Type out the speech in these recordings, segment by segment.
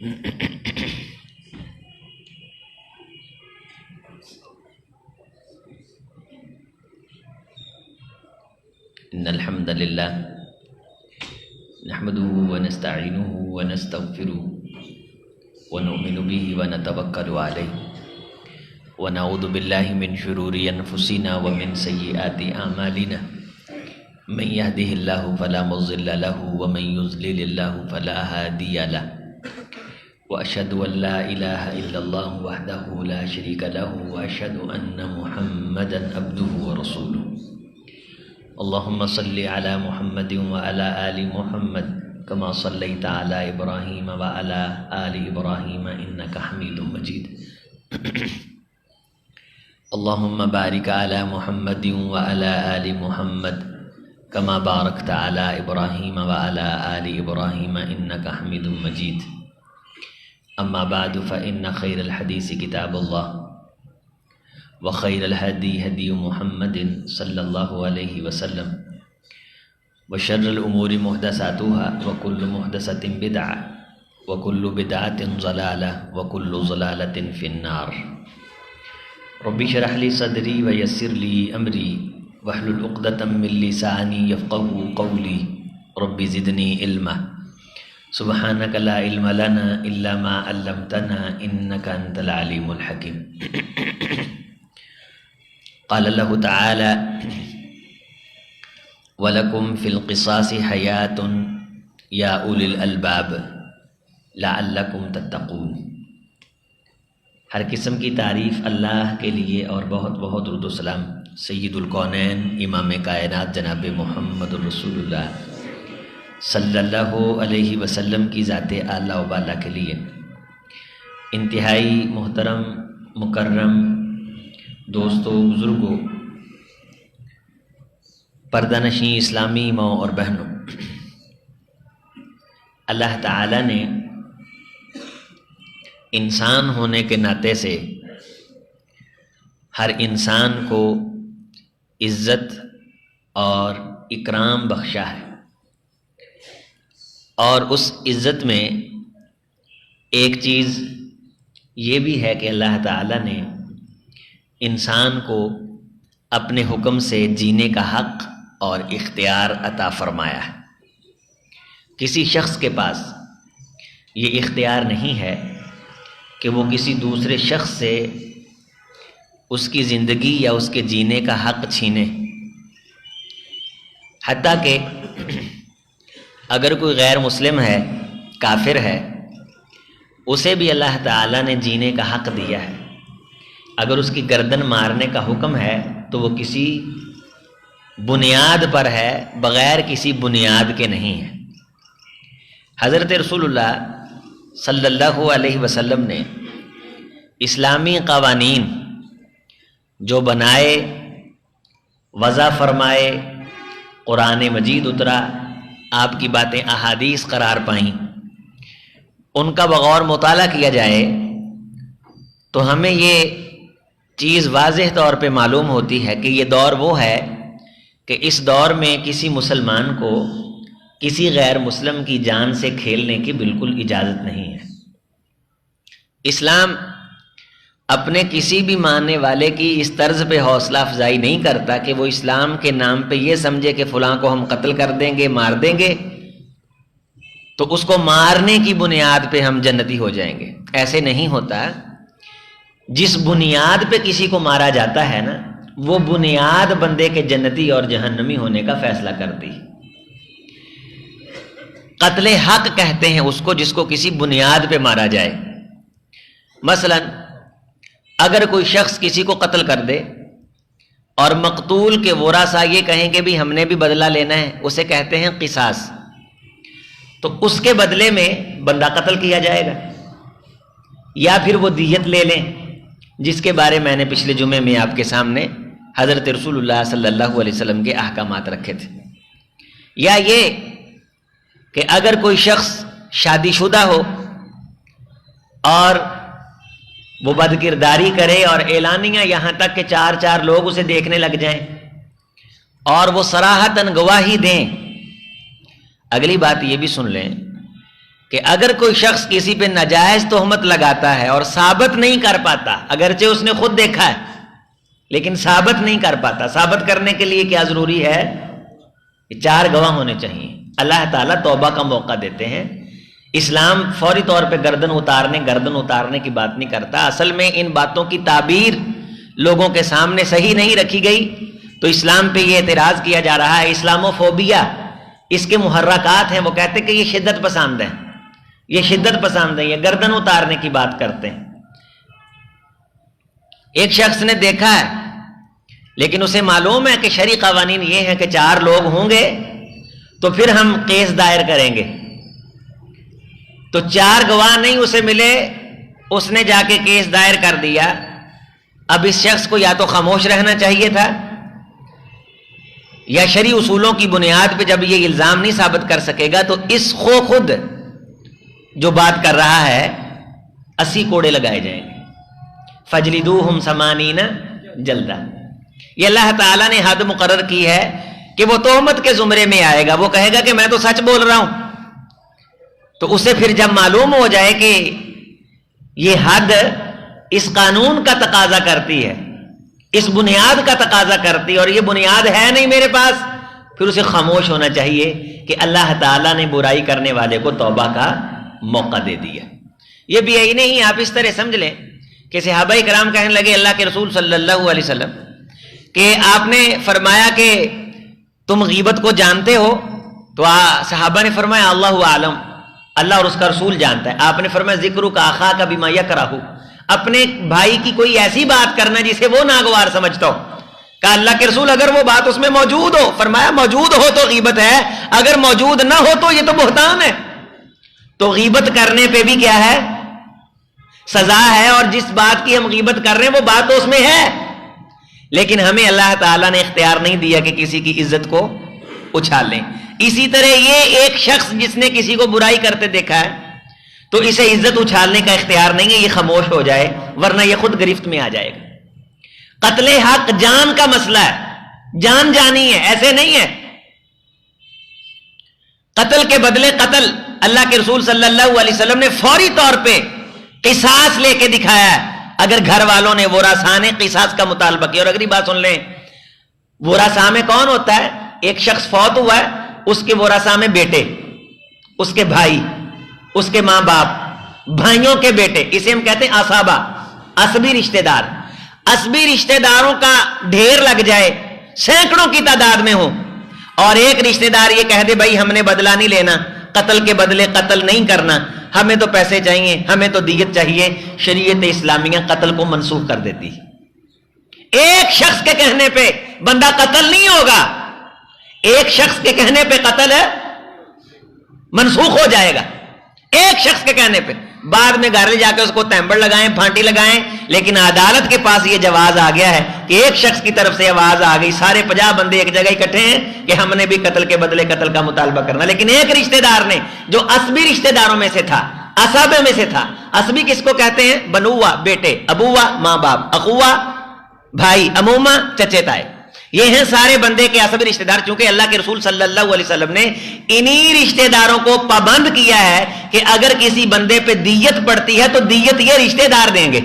إن الحمد لله نحمده ونستعينه ونستغفره ونؤمن به ونتوكل عليه ونعوذ بالله من شرور أنفسنا ومن سيئات أعمالنا من يهده الله فلا مضل له ومن يضلل الله فلا هادي له وأشهد أن لا إله إلا الله وحده لا شريك له وأشهد أن محمدا عبده ورسوله اللهم صل على محمد وعلى آل محمد كما صليت على إبراهيم وعلى آل إبراهيم إنك حميد مجيد اللهم بارك على محمد وعلى آل محمد كما باركت على إبراهيم وعلى آل إبراهيم إنك حميد مجيد أما بعد فإن خير الحديث كتاب الله وخير الهدي هدي محمد صلى الله عليه وسلم وشر الأمور محدثاتها وكل محدثة بدعة وكل بدعة ضلالة وكل ضلالة في النار رب اشرح لي صدري ويسر لي أمري واحلل عقدة من لساني يفقهوا قولي رب زدني علما سبحانك لا علم لنا إلا ما علمتنا إنك أنت العليم الحكيم قال الله تعالى وَلَكُمْ فِي الْقِصَاصِ حَيَاةٌ يَا أُولِي الْأَلْبَابِ لَعَلَّكُمْ تَتَّقُونَ۔ ہر قسم کی تعریف اللہ کے لیے اور بہت بہت درود و سلام سید الکونین امام کائنات جناب محمد رسول اللہ صلی اللہ علیہ وسلم کی ذات اعلیٰ و بالا کے لیے۔ انتہائی محترم مکرم دوستوں، بزرگوں، پردہ نشین اسلامی ماں اور بہنوں، اللہ تعالیٰ نے انسان ہونے کے ناطے سے ہر انسان کو عزت اور اکرام بخشا ہے، اور اس عزت میں ایک چیز یہ بھی ہے کہ اللہ تعالیٰ نے انسان کو اپنے حکم سے جینے کا حق اور اختیار عطا فرمایا ہے۔ کسی شخص کے پاس یہ اختیار نہیں ہے کہ وہ کسی دوسرے شخص سے اس کی زندگی یا اس کے جینے کا حق چھینے، حتیٰ کہ اگر کوئی غیر مسلم ہے، کافر ہے، اسے بھی اللہ تعالیٰ نے جینے کا حق دیا ہے۔ اگر اس کی گردن مارنے کا حکم ہے تو وہ کسی بنیاد پر ہے، بغیر کسی بنیاد کے نہیں ہے۔ حضرت رسول اللہ صلی اللہ علیہ وسلم نے اسلامی قوانین جو بنائے، وضع فرمائے، قرآن مجید اترا، آپ کی باتیں احادیث قرار پائیں، ان کا بغور مطالعہ کیا جائے تو ہمیں یہ چیز واضح طور پہ معلوم ہوتی ہے کہ یہ دور وہ ہے کہ اس دور میں کسی مسلمان کو کسی غیر مسلم کی جان سے کھیلنے کی بالکل اجازت نہیں ہے۔ اسلام اپنے کسی بھی ماننے والے کی اس طرز پہ حوصلہ افزائی نہیں کرتا کہ وہ اسلام کے نام پہ یہ سمجھے کہ فلاں کو ہم قتل کر دیں گے، مار دیں گے تو اس کو مارنے کی بنیاد پہ ہم جنتی ہو جائیں گے۔ ایسے نہیں ہوتا۔ جس بنیاد پہ کسی کو مارا جاتا ہے نا، وہ بنیاد بندے کے جنتی اور جہنمی ہونے کا فیصلہ کرتی۔ قتل حق کہتے ہیں اس کو جس کو کسی بنیاد پہ مارا جائے۔ مثلا اگر کوئی شخص کسی کو قتل کر دے اور مقتول کے ورثاء یہ کہیں کہ بھی ہم نے بھی بدلہ لینا ہے، اسے کہتے ہیں قصاص، تو اس کے بدلے میں بندہ قتل کیا جائے گا، یا پھر وہ دیت لے لیں، جس کے بارے میں نے پچھلے جمعے میں آپ کے سامنے حضرت رسول اللہ صلی اللہ علیہ وسلم کے احکامات رکھے تھے۔ یا یہ کہ اگر کوئی شخص شادی شدہ ہو اور وہ بدکرداری کرے اور اعلانیہ یہاں تک کہ چار چار لوگ اسے دیکھنے لگ جائیں اور وہ صراحتاً گواہی دیں۔ اگلی بات یہ بھی سن لیں کہ اگر کوئی شخص کسی پہ ناجائز تہمت لگاتا ہے اور ثابت نہیں کر پاتا، اگرچہ اس نے خود دیکھا ہے لیکن ثابت نہیں کر پاتا، ثابت کرنے کے لیے کیا ضروری ہے؟ 4 گواہ ہونے چاہیے۔ اللہ تعالیٰ توبہ کا موقع دیتے ہیں۔ اسلام فوری طور پہ گردن اتارنے کی بات نہیں کرتا۔ اصل میں ان باتوں کی تعبیر لوگوں کے سامنے صحیح نہیں رکھی گئی تو اسلام پہ یہ اعتراض کیا جا رہا ہے۔ اسلاموفوبیا اس کے محرکات ہیں، وہ کہتے ہیں کہ یہ شدت پسند ہیں، یہ گردن اتارنے کی بات کرتے ہیں۔ ایک شخص نے دیکھا ہے لیکن اسے معلوم ہے کہ شرعی قوانین یہ ہیں کہ 4 لوگ ہوں گے تو پھر ہم کیس دائر کریں گے، تو 4 گواہ نہیں اسے ملے، اس نے جا کے کیس دائر کر دیا۔ اب اس شخص کو یا تو خاموش رہنا چاہیے تھا یا شرعی اصولوں کی بنیاد پہ جب یہ الزام نہیں ثابت کر سکے گا تو اس کو خود جو بات کر رہا ہے 80 کوڑے لگائے جائیں گے۔ فجلدوہم 80 جلدہ۔ یہ اللہ تعالیٰ نے حد مقرر کی ہے کہ وہ تہمت کے زمرے میں آئے گا، وہ کہے گا کہ میں تو سچ بول رہا ہوں، تو اسے پھر جب معلوم ہو جائے کہ یہ حد اس قانون کا تقاضا کرتی ہے، اس بنیاد کا تقاضا کرتی ہے اور یہ بنیاد ہے نہیں میرے پاس، پھر اسے خاموش ہونا چاہیے کہ اللہ تعالیٰ نے برائی کرنے والے کو توبہ کا موقع دے دیا۔ یہ بھی یہی نہیں، آپ اس طرح سمجھ لیں کہ صحابہ کرام کہنے لگے اللہ کے رسول صلی اللہ علیہ وسلم کہ آپ نے فرمایا کہ تم غیبت کو جانتے ہو، تو صحابہ نے فرمایا اللہ عالم، اللہ اور اس کا رسول جانتا ہے۔ آپ نے فرمایا ذکر کا آخا کا بما یکرہ، اپنے بھائی کی کوئی ایسی بات کرنا جسے وہ ناگوار سمجھتا ہو۔ کہا اللہ کے رسول اگر وہ بات اس میں موجود ہو، فرمایا موجود ہو تو غیبت ہے، اگر موجود نہ ہو تو یہ تو بہتان ہے۔ تو غیبت کرنے پہ بھی کیا ہے؟ سزا ہے، اور جس بات کی ہم غیبت کر رہے ہیں وہ بات تو اس میں ہے، لیکن ہمیں اللہ تعالیٰ نے اختیار نہیں دیا کہ کسی کی عزت کو اچھال لیں۔ اسی طرح یہ ایک شخص جس نے کسی کو برائی کرتے دیکھا ہے تو اسے عزت اچھالنے کا اختیار نہیں ہے، یہ خاموش ہو جائے ورنہ یہ خود گرفت میں آ جائے گا۔ قتل حق جان کا مسئلہ ہے، جان جانی ہے، ایسے نہیں ہے۔ قتل کے بدلے قتل، اللہ کے رسول صلی اللہ علیہ وسلم نے فوری طور پہ قصاص لے کے دکھایا ہے۔ اگر گھر والوں نے ورثاء نے قصاص کا مطالبہ کیا، اور اگلی بات سن لیں، ورثاء میں کون ہوتا ہے؟ ایک شخص فوت ہوا ہے، اس کے ورثاء میں بیٹے، اس کے بھائی، اس کے ماں باپ، بھائیوں کے بیٹے، اسے ہم کہتے ہیں اصحابہ، عصبی رشتہ دار۔ عصبی رشتہ داروں کا ڈھیر لگ جائے، سینکڑوں کی تعداد میں ہو، اور ایک رشتہ دار یہ کہہ دے بھائی ہم نے بدلہ نہیں لینا، قتل کے بدلے قتل نہیں کرنا، ہمیں تو پیسے چاہیے، ہمیں تو دیت چاہیے، شریعت اسلامیہ قتل کو منسوخ کر دیتی۔ ایک شخص کے کہنے پہ بندہ قتل نہیں ہوگا، ایک شخص کے کہنے پہ قتل ہے منسوخ ہو جائے گا، ایک شخص کے کہنے پہ۔ بعد میں گھر لے جا کے اس کو تیمبڑ لگائیں، پھانٹی لگائیں، لیکن عدالت کے پاس یہ جواز آ گیا ہے کہ ایک شخص کی طرف سے آواز آ گئی، سارے 50 بندے ایک جگہ اکٹھے ہیں کہ ہم نے بھی قتل کے بدلے قتل کا مطالبہ کرنا، لیکن ایک رشتہ دار نے جو عصبی رشتہ داروں میں سے تھا، اصحاب میں سے تھا۔ عصبی کس کو کہتے ہیں؟ بنوا بیٹے، ابوا ماں باپ، اخوا بھائی، اموما چچے تائے، یہ ہیں سارے بندے کے عصبی رشتہ دار۔ چونکہ اللہ کے رسول صلی اللہ علیہ وسلم نے انہی رشتہ داروں کو پابند کیا ہے کہ اگر کسی بندے پہ دیت پڑتی ہے تو دیت یہ رشتہ دار دیں گے،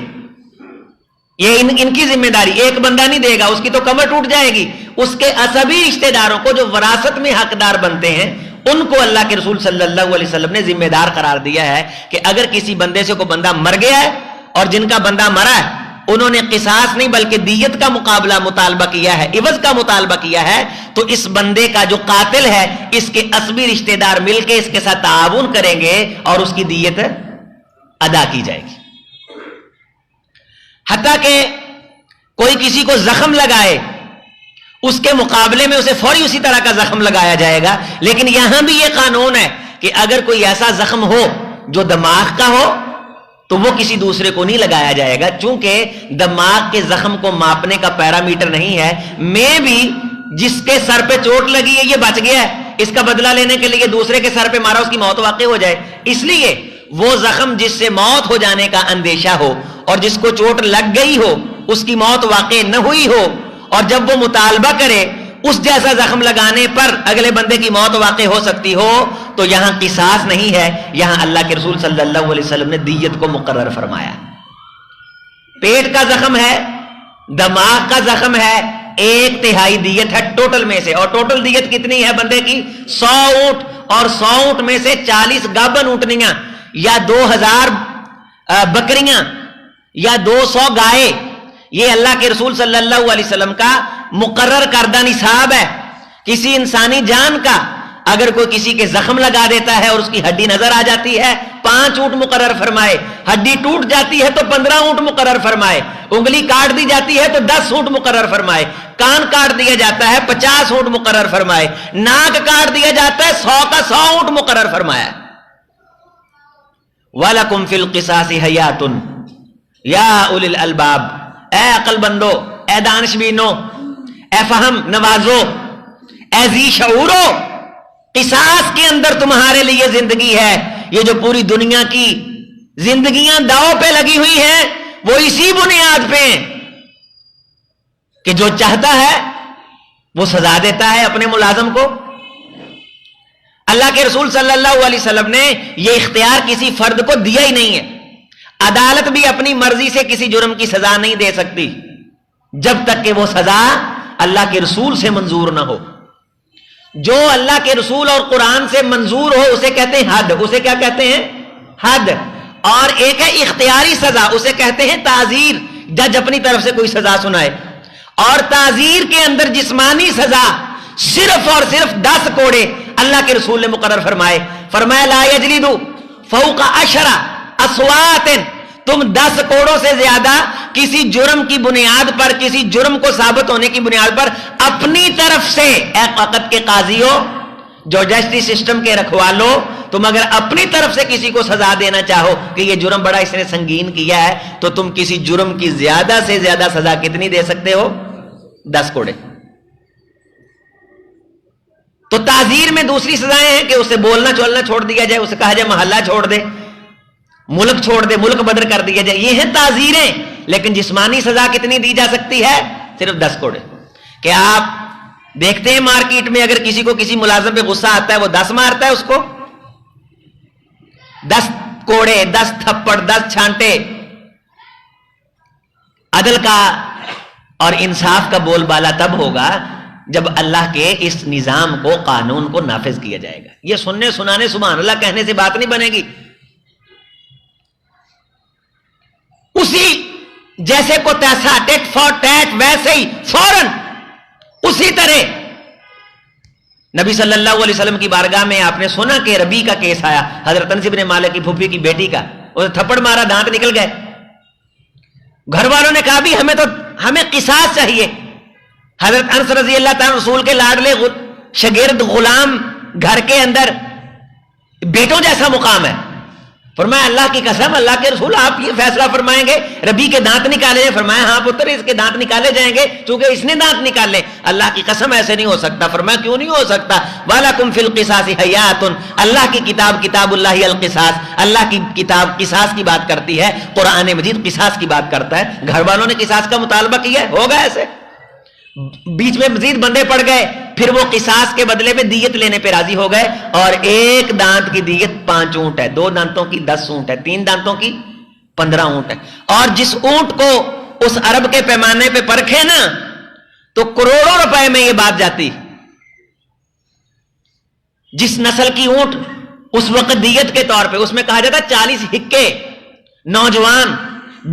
یہ ان کی ذمہ داری، ایک بندہ نہیں دے گا، اس کی تو کمر ٹوٹ جائے گی۔ اس کے عصبی رشتہ داروں کو جو وراثت میں حقدار بنتے ہیں ان کو اللہ کے رسول صلی اللہ علیہ وسلم نے ذمہ دار قرار دیا ہے کہ اگر کسی بندے سے کوئی بندہ مر گیا ہے اور جن کا بندہ مرا ہے انہوں نے قصاص نہیں بلکہ دیت کا مطالبہ کیا ہے، عوض کا مطالبہ کیا ہے، تو اس بندے کا جو قاتل ہے اس کے عصبی رشتہ دار مل کے اس کے ساتھ تعاون کریں گے اور اس کی دیت ادا کی جائے گی۔ حتیٰ کہ کوئی کسی کو زخم لگائے اس کے مقابلے میں اسے فوری اسی طرح کا زخم لگایا جائے گا، لیکن یہاں بھی یہ قانون ہے کہ اگر کوئی ایسا زخم ہو جو دماغ کا ہو تو وہ کسی دوسرے کو نہیں لگایا جائے گا، چونکہ دماغ کے زخم کو ماپنے کا پیرامیٹر نہیں ہے۔ میں بھی جس کے سر پہ چوٹ لگی ہے یہ بچ گیا ہے، اس کا بدلہ لینے کے لیے دوسرے کے سر پہ مارا اس کی موت واقع ہو جائے، اس لیے وہ زخم جس سے موت ہو جانے کا اندیشہ ہو اور جس کو چوٹ لگ گئی ہو اس کی موت واقع نہ ہوئی ہو، اور جب وہ مطالبہ کرے اس جیسا زخم لگانے پر اگلے بندے کی موت واقع ہو سکتی ہو تو یہاں قصاص نہیں ہے، یہاں اللہ کے رسول صلی اللہ علیہ وسلم نے دیت کو مقرر فرمایا۔ پیٹ کا زخم ہے، دماغ کا زخم ہے، 1/3 دیت ہے ٹوٹل میں سے، اور ٹوٹل دیت کتنی ہے بندے کی؟ 100 اونٹ، اور 100 اونٹ میں سے 40 گابن اونٹنیاں یا 2000 بکریاں یا 200 گائے، یہ اللہ کے رسول صلی اللہ علیہ وسلم کا مقرر کردہ نصاب ہے۔ کسی انسانی جان کا اگر کوئی کسی کے زخم لگا دیتا ہے اور اس کی ہڈی نظر آ جاتی ہے 5 اونٹ مقرر فرمائے، ہڈی ٹوٹ جاتی ہے تو 15 اونٹ مقرر فرمائے، انگلی کاٹ دی جاتی ہے تو 10 اونٹ مقرر فرمائے، کان کاٹ دیا جاتا ہے 50 اونٹ مقرر فرمائے، ناک کاٹ دیا جاتا ہے 100 کا 100 اونٹ مقرر فرمایا۔ وَلَكُمْ فِي الْقِصَاصِ حَيَاتٌ یا اُولِي الْأَلْبَابِ، اے عقل بندو، اے دانش بینو، اے فہم نوازو، اے ذی شعورو، قصاص کے اندر تمہارے لیے زندگی ہے۔ یہ جو پوری دنیا کی زندگیاں داؤ پہ لگی ہوئی ہیں وہ اسی بنیاد پہ کہ جو چاہتا ہے وہ سزا دیتا ہے اپنے ملازم کو۔ اللہ کے رسول صلی اللہ علیہ وسلم نے یہ اختیار کسی فرد کو دیا ہی نہیں ہے۔ عدالت بھی اپنی مرضی سے کسی جرم کی سزا نہیں دے سکتی جب تک کہ وہ سزا اللہ کے رسول سے منظور نہ ہو۔ جو اللہ کے رسول اور قرآن سے منظور ہو اسے کہتے ہیں حد، اسے کیا کہتے ہیں؟ حد۔ اور ایک ہے اختیاری سزا، اسے کہتے ہیں تعزیر، جج اپنی طرف سے کوئی سزا سنائے۔ اور تعزیر کے اندر جسمانی سزا صرف اور صرف 10 کوڑے اللہ کے رسول نے مقرر فرمائے۔ فرمایا لا یجلدوا فوق 10 اصوات، تم 10 کوڑوں سے زیادہ کسی جرم کی بنیاد پر، کسی جرم کو ثابت ہونے کی بنیاد پر اپنی طرف سے، اے وقت کے قاضیوں، جو جسٹس سسٹم کے رکھوالو، تم اگر اپنی طرف سے کسی کو سزا دینا چاہو کہ یہ جرم بڑا اس نے سنگین کیا ہے تو تم کسی جرم کی زیادہ سے زیادہ سزا کتنی دے سکتے ہو؟ 10 کوڑے۔ تو تعزیر میں دوسری سزائیں ہیں کہ اسے بولنا چولنا چھوڑ دیا جائے، اسے کہا جائے محلہ چھوڑ دے، ملک چھوڑ دے، ملک بدر کر دیا جائے، یہ ہیں تعزیریں۔ لیکن جسمانی سزا کتنی دی جا سکتی ہے؟ صرف 10 کوڑے۔ کہ آپ دیکھتے ہیں مارکیٹ میں اگر کسی کو کسی ملازم پہ غصہ آتا ہے وہ 10 مارتا ہے اس کو، 10 کوڑے، 10 تھپڑ، 10 چھانٹے۔ عدل کا اور انصاف کا بول بالا تب ہوگا جب اللہ کے اس نظام کو، قانون کو نافذ کیا جائے گا۔ یہ سننے سنانے سبحان اللہ کہنے سے بات نہیں بنے گی۔ اسی جیسے کو تیسا ٹیٹ فار ٹیٹ، ویسے ہی فوراً اسی طرح نبی صلی اللہ علیہ وسلم کی بارگاہ میں آپ نے سنا کہ ربی کا کیس آیا، حضرت انس بن مالک کی پھوپھی کی بیٹی کا، اسے تھپڑ مارا، دانت نکل گئے۔ گھر والوں نے کہا بھی ہمیں قصاص چاہیے۔ حضرت انس رضی اللہ تعالی رسول کے لاڈلے شاگرد، غلام، گھر کے اندر بیٹوں جیسا مقام ہے۔ فرمایا اللہ کی قسم، اللہ کے رسول آپ یہ فیصلہ فرمائیں گے ربی کے دانت نکالے جائیں؟ فرمایا ہاں پتر، اس کے دانت نکالے جائیں گے چونکہ اس نے دانت نکالے۔ اللہ کی قسم ایسے نہیں ہو سکتا۔ فرمایا کیوں نہیں ہو سکتا؟ وَلَكُمْ فِي الْقِصَاصِ حَيَاتٌ، اللہ کی کتاب، کتاب اللہ القصاص، اللہ کی کتاب قصاص کی بات کرتی ہے، قرآن مجید قصاص کی بات کرتا ہے۔ گھر والوں نے قصاص کا مطالبہ کیا ہے، ہوگا ایسے، بیچ میں مزید بندے پڑ گئے، پھر وہ قصاص کے بدلے میں دیت لینے پہ راضی ہو گئے، اور 1 دانت کی دیت 5 اونٹ ہے، 2 دانتوں کی 10 اونٹ ہے، 3 دانتوں کی 15 اونٹ ہے۔ اور جس اونٹ کو اس عرب کے پیمانے پہ پرکھے نا تو کروڑوں روپے میں یہ بات جاتی۔ جس نسل کی اونٹ اس وقت دیت کے طور پہ، اس میں کہا جاتا 40 ہکے، نوجوان،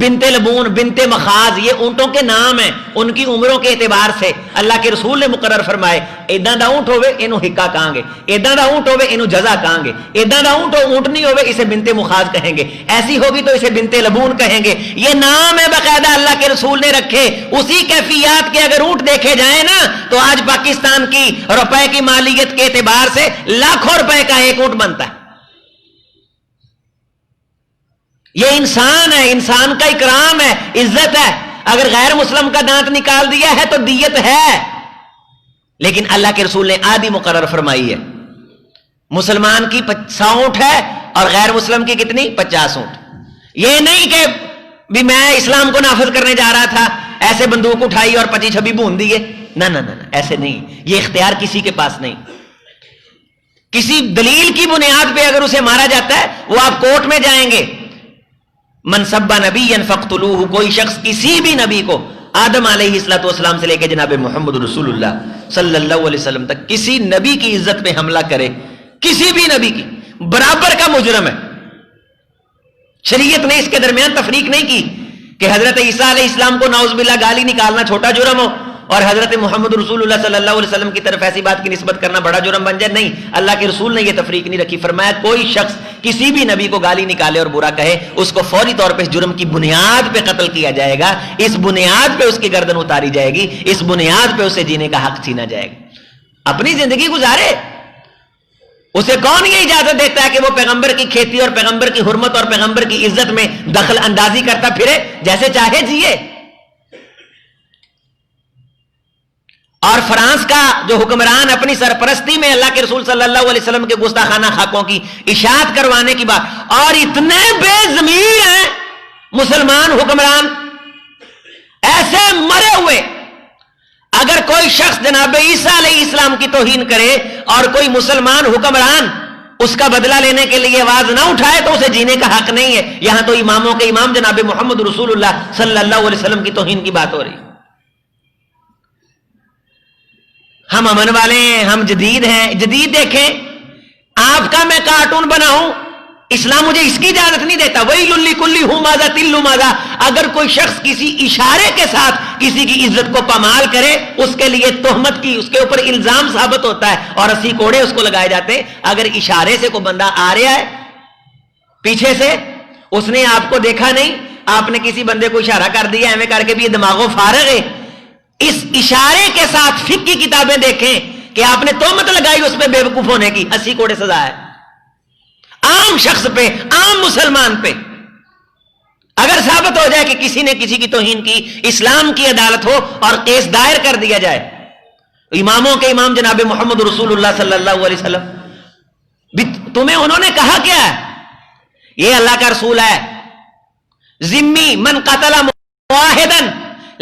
بنت لبون، بنت مخاض، یہ اونٹوں کے نام ہیں ان کی عمروں کے اعتبار سے اللہ کے رسول نے مقرر فرمائے۔ ایداں دا اونٹ ہوئے اینو ہکا کہاں گے، ایداں دا اونٹ ہوئے اینو جزا کہاں گے، ایداں دا اونٹ اونٹنی ہوئے اسے بنت مخاض کہیں گے، ایسی ہوگی تو اسے بنت لبون کہیں گے۔ یہ نام ہے باقاعدہ اللہ کے رسول نے رکھے۔ اسی کیفیات کے اگر اونٹ دیکھے جائیں نا تو آج پاکستان کی روپے کی مالیت کے اعتبار سے لاکھوں روپے کا ایک اونٹ بنتا ہے۔ یہ انسان ہے، انسان کا اکرام ہے، عزت ہے۔ اگر غیر مسلم کا دانت نکال دیا ہے تو دیت ہے، لیکن اللہ کے رسول نے آدھی مقرر فرمائی ہے۔ مسلمان کی 100 اونٹ ہے اور غیر مسلم کی کتنی؟ 50 اونٹ۔ یہ نہیں کہ بھی میں اسلام کو نافذ کرنے جا رہا تھا، ایسے بندوق اٹھائی اور 25-26 بھون دیے، نہ نہ نہ ایسے نہیں، یہ اختیار کسی کے پاس نہیں. کسی دلیل کی بنیاد پہ اگر اسے مارا جاتا ہے وہ آپ کورٹ میں جائیں گے. من سب نبیا فاقتلوہ، کوئی شخص کسی بھی نبی کو آدم علیہ الصلوۃ والسلام سے لے کے جناب محمد رسول اللہ صلی اللہ علیہ وسلم تک کسی نبی کی عزت پہ حملہ کرے، کسی بھی نبی کی، برابر کا مجرم ہے. شریعت نے اس کے درمیان تفریق نہیں کی کہ حضرت عیسیٰ علیہ السلام کو نعوذ باللہ گالی نکالنا چھوٹا جرم ہو اور حضرت محمد رسول اللہ صلی اللہ علیہ وسلم کی طرف ایسی بات کی نسبت کرنا بڑا جرم بن جائے. نہیں، اللہ کے رسول نے یہ تفریق نہیں رکھی. فرمایا کوئی شخص کسی بھی نبی کو گالی نکالے اور برا کہے، اس کو فوری طور پہ اس جرم کی بنیاد پہ قتل کیا جائے گا، اس بنیاد پہ اس کی گردن اتاری جائے گی، اس بنیاد پہ اسے جینے کا حق چھینا جائے گا. اپنی زندگی گزارے، اسے کون یہ اجازت دیتا ہے کہ وہ پیغمبر کی کھیتی اور پیغمبر کی حرمت اور پیغمبر کی عزت میں دخل اندازی کرتا پھرے، جیسے چاہے جیے. اور فرانس کا جو حکمران اپنی سرپرستی میں اللہ کے رسول صلی اللہ علیہ وسلم کے گستاخانہ حقوں کی اشاعت کروانے کی بات، اور اتنے بے ضمیر ہیں مسلمان حکمران، ایسے مرے ہوئے. اگر کوئی شخص جناب عیسیٰ علیہ السلام کی توہین کرے اور کوئی مسلمان حکمران اس کا بدلہ لینے کے لیے آواز نہ اٹھائے تو اسے جینے کا حق نہیں ہے. یہاں تو اماموں کے امام جناب محمد رسول اللہ صلی اللہ علیہ وسلم کی توہین کی بات ہو رہی. ہم امن والے ہیں، ہم جدید ہیں. جدید دیکھیں، آپ کا میں کارٹون بناؤں، اسلام مجھے اس کی اجازت نہیں دیتا. وہی للی کلی ہوں ماذا تلو ماذا. اگر کوئی شخص کسی اشارے کے ساتھ کسی کی عزت کو پامال کرے، اس کے لیے تہمت کی، اس کے اوپر الزام ثابت ہوتا ہے اور 80 کوڑے اس کو لگائے جاتے ہیں. اگر اشارے سے کوئی بندہ آ رہا ہے پیچھے سے، اس نے آپ کو دیکھا نہیں، آپ نے کسی بندے کو اشارہ کر دیا ایویں کر کے بھی یہ دماغوں فارغ ہے، اس اشارے کے ساتھ فقہ کی کتابیں دیکھیں کہ آپ نے تہمت لگائی اس پہ بے وقوف ہونے کی، 80 کوڑے سزا ہے. عام شخص پہ، عام مسلمان پہ اگر ثابت ہو جائے کہ کسی نے کسی کی توہین کی، اسلام کی عدالت ہو اور کیس دائر کر دیا جائے. اماموں کے امام جناب محمد رسول اللہ صلی اللہ علیہ وسلم، تمہیں انہوں نے کہا کیا ہے؟ یہ اللہ کا رسول ہے. ذمی من قتل معاہدا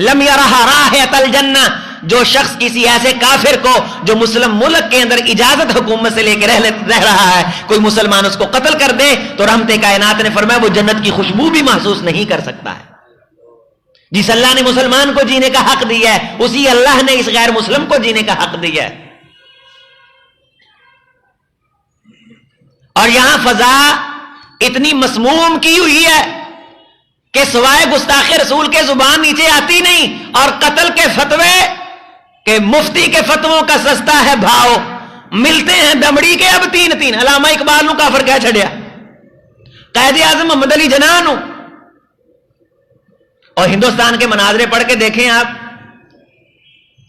لم یرہ رائحۃ الجنہ، جو شخص کسی ایسے کافر کو جو مسلم ملک کے اندر اجازت حکومت سے لے کے رہ رہا ہے، کوئی مسلمان اس کو قتل کر دے تو رحمت کائنات نے فرمایا وہ جنت کی خوشبو بھی محسوس نہیں کر سکتا ہے. جس اللہ نے مسلمان کو جینے کا حق دیا ہے، اسی اللہ نے اس غیر مسلم کو جینے کا حق دیا ہے. اور یہاں فضا اتنی مسموم کی ہوئی ہے کہ سوائے گستاخ رسول کے زبان نیچے آتی نہیں، اور قتل کے فتوے کہ مفتی کے فتووں کا سستا ہے بھاؤ، ملتے ہیں دمڑی کے اب 3 علامہ اقبال نو کافر کہہ چھڑیا، قائد اعظم محمد علی جناح نو. اور ہندوستان کے مناظرے پڑھ کے دیکھیں آپ،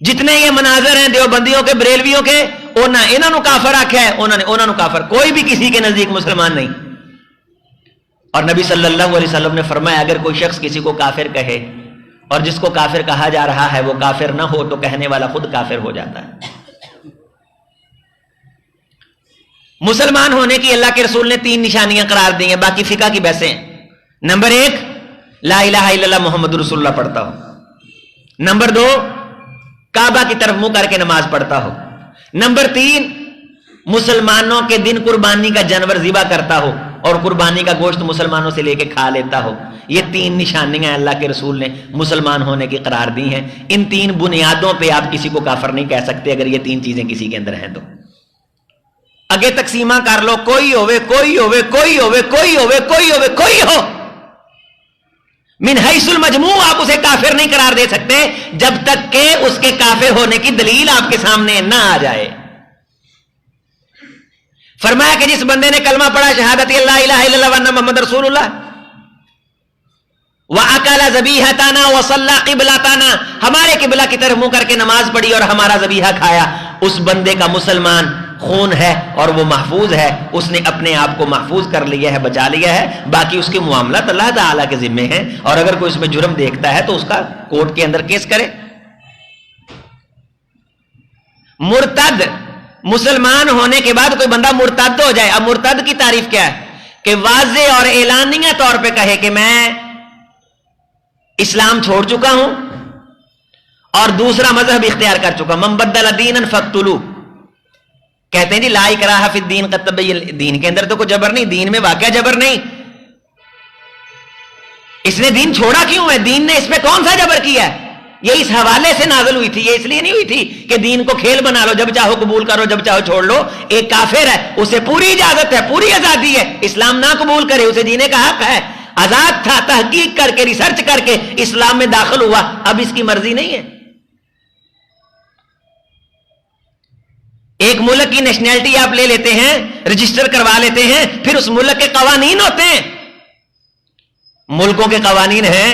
جتنے یہ مناظر ہیں دیوبندیوں کے، بریلویوں کے، انہوں نے کافر آکھا ہے، انہوں نے کافر. کوئی بھی کسی کے نزدیک مسلمان نہیں. اور نبی صلی اللہ علیہ وسلم نے فرمایا اگر کوئی شخص کسی کو کافر کہے اور جس کو کافر کہا جا رہا ہے وہ کافر نہ ہو تو کہنے والا خود کافر ہو جاتا ہے. مسلمان ہونے کی اللہ کے رسول نے 3 نشانیاں قرار دی ہیں، باقی فقہ کی بحثیں ہیں. نمبر 1، لا الہ الا اللہ محمد رسول اللہ پڑھتا ہو. نمبر 2، کعبہ کی طرف منہ کر کے نماز پڑھتا ہو. نمبر 3، مسلمانوں کے دن قربانی کا جانور ذبح کرتا ہو اور قربانی کا گوشت مسلمانوں سے لے کے کھا لیتا ہو. یہ 3 نشانیاں اللہ کے رسول نے مسلمان ہونے کی قرار دی ہیں. ان 3 بنیادوں پہ آپ کسی کو کافر نہیں کہہ سکتے اگر یہ 3 چیزیں کسی کے اندر ہیں تو. اگے تقسیمہ کر لو، کوئی ہوئے کوئی ہوئے کوئی ہوئے کوئی ہوئے کوئی ہوئے کوئی ہو، من حیث المجموع آپ اسے کافر نہیں قرار دے سکتے جب تک کہ اس کے کافر ہونے کی دلیل آپ کے سامنے نہ آ جائے. فرمایا کہ جس بندے نے کلمہ پڑھا شہادت اللہ الہ الا اللہ وان محمد رسول اللہ، وَأَكَلَ ذَبِيحَتَنَا وَصَلَّى قِبْلَتَنَا، ہمارے قبلہ کی طرف منہ کر کے نماز پڑھی اور ہمارا ذبیحہ کھایا، اس بندے کا مسلمان خون ہے اور وہ محفوظ ہے، اس نے اپنے آپ کو محفوظ کر لیا ہے، بچا لیا ہے. باقی اس کے معاملات اللہ تعالیٰ کے ذمے ہیں، اور اگر کوئی اس میں جرم دیکھتا ہے تو اس کا کورٹ کے اندر کیس کرے. مرتد، مسلمان ہونے کے بعد کوئی بندہ مرتد ہو جائے. اب مرتد کی تعریف کیا ہے کہ واضح اور اعلانیہ طور پہ کہے کہ میں اسلام چھوڑ چکا ہوں اور دوسرا مذہب اختیار کر چکا. من بدل دینا فاقتلوہ. کہتے ہیں جی لا اکراہ فی الدین قد تبین، دین کے اندر تو کوئی جبر نہیں، دین میں واقعہ جبر نہیں. اس نے دین چھوڑا کیوں ہے؟ دین نے اس پہ کون سا جبر کیا ہے؟ یہ اس حوالے سے نازل ہوئی تھی، یہ اس لیے نہیں ہوئی تھی کہ دین کو کھیل بنا لو، جب چاہو قبول کرو جب چاہو چھوڑ لو. ایک کافر ہے، اسے پوری اجازت ہے، پوری آزادی ہے، اسلام نہ قبول کرے اسے جینے کا حق ہے. آزاد تھا، تحقیق کر کے ریسرچ کر کے اسلام میں داخل ہوا، اب اس کی مرضی نہیں ہے. ایک ملک کی نیشنلٹی آپ لے لیتے ہیں، رجسٹر کروا لیتے ہیں، پھر اس ملک کے قوانین ہوتے ہیں. ملکوں کے قوانین ہیں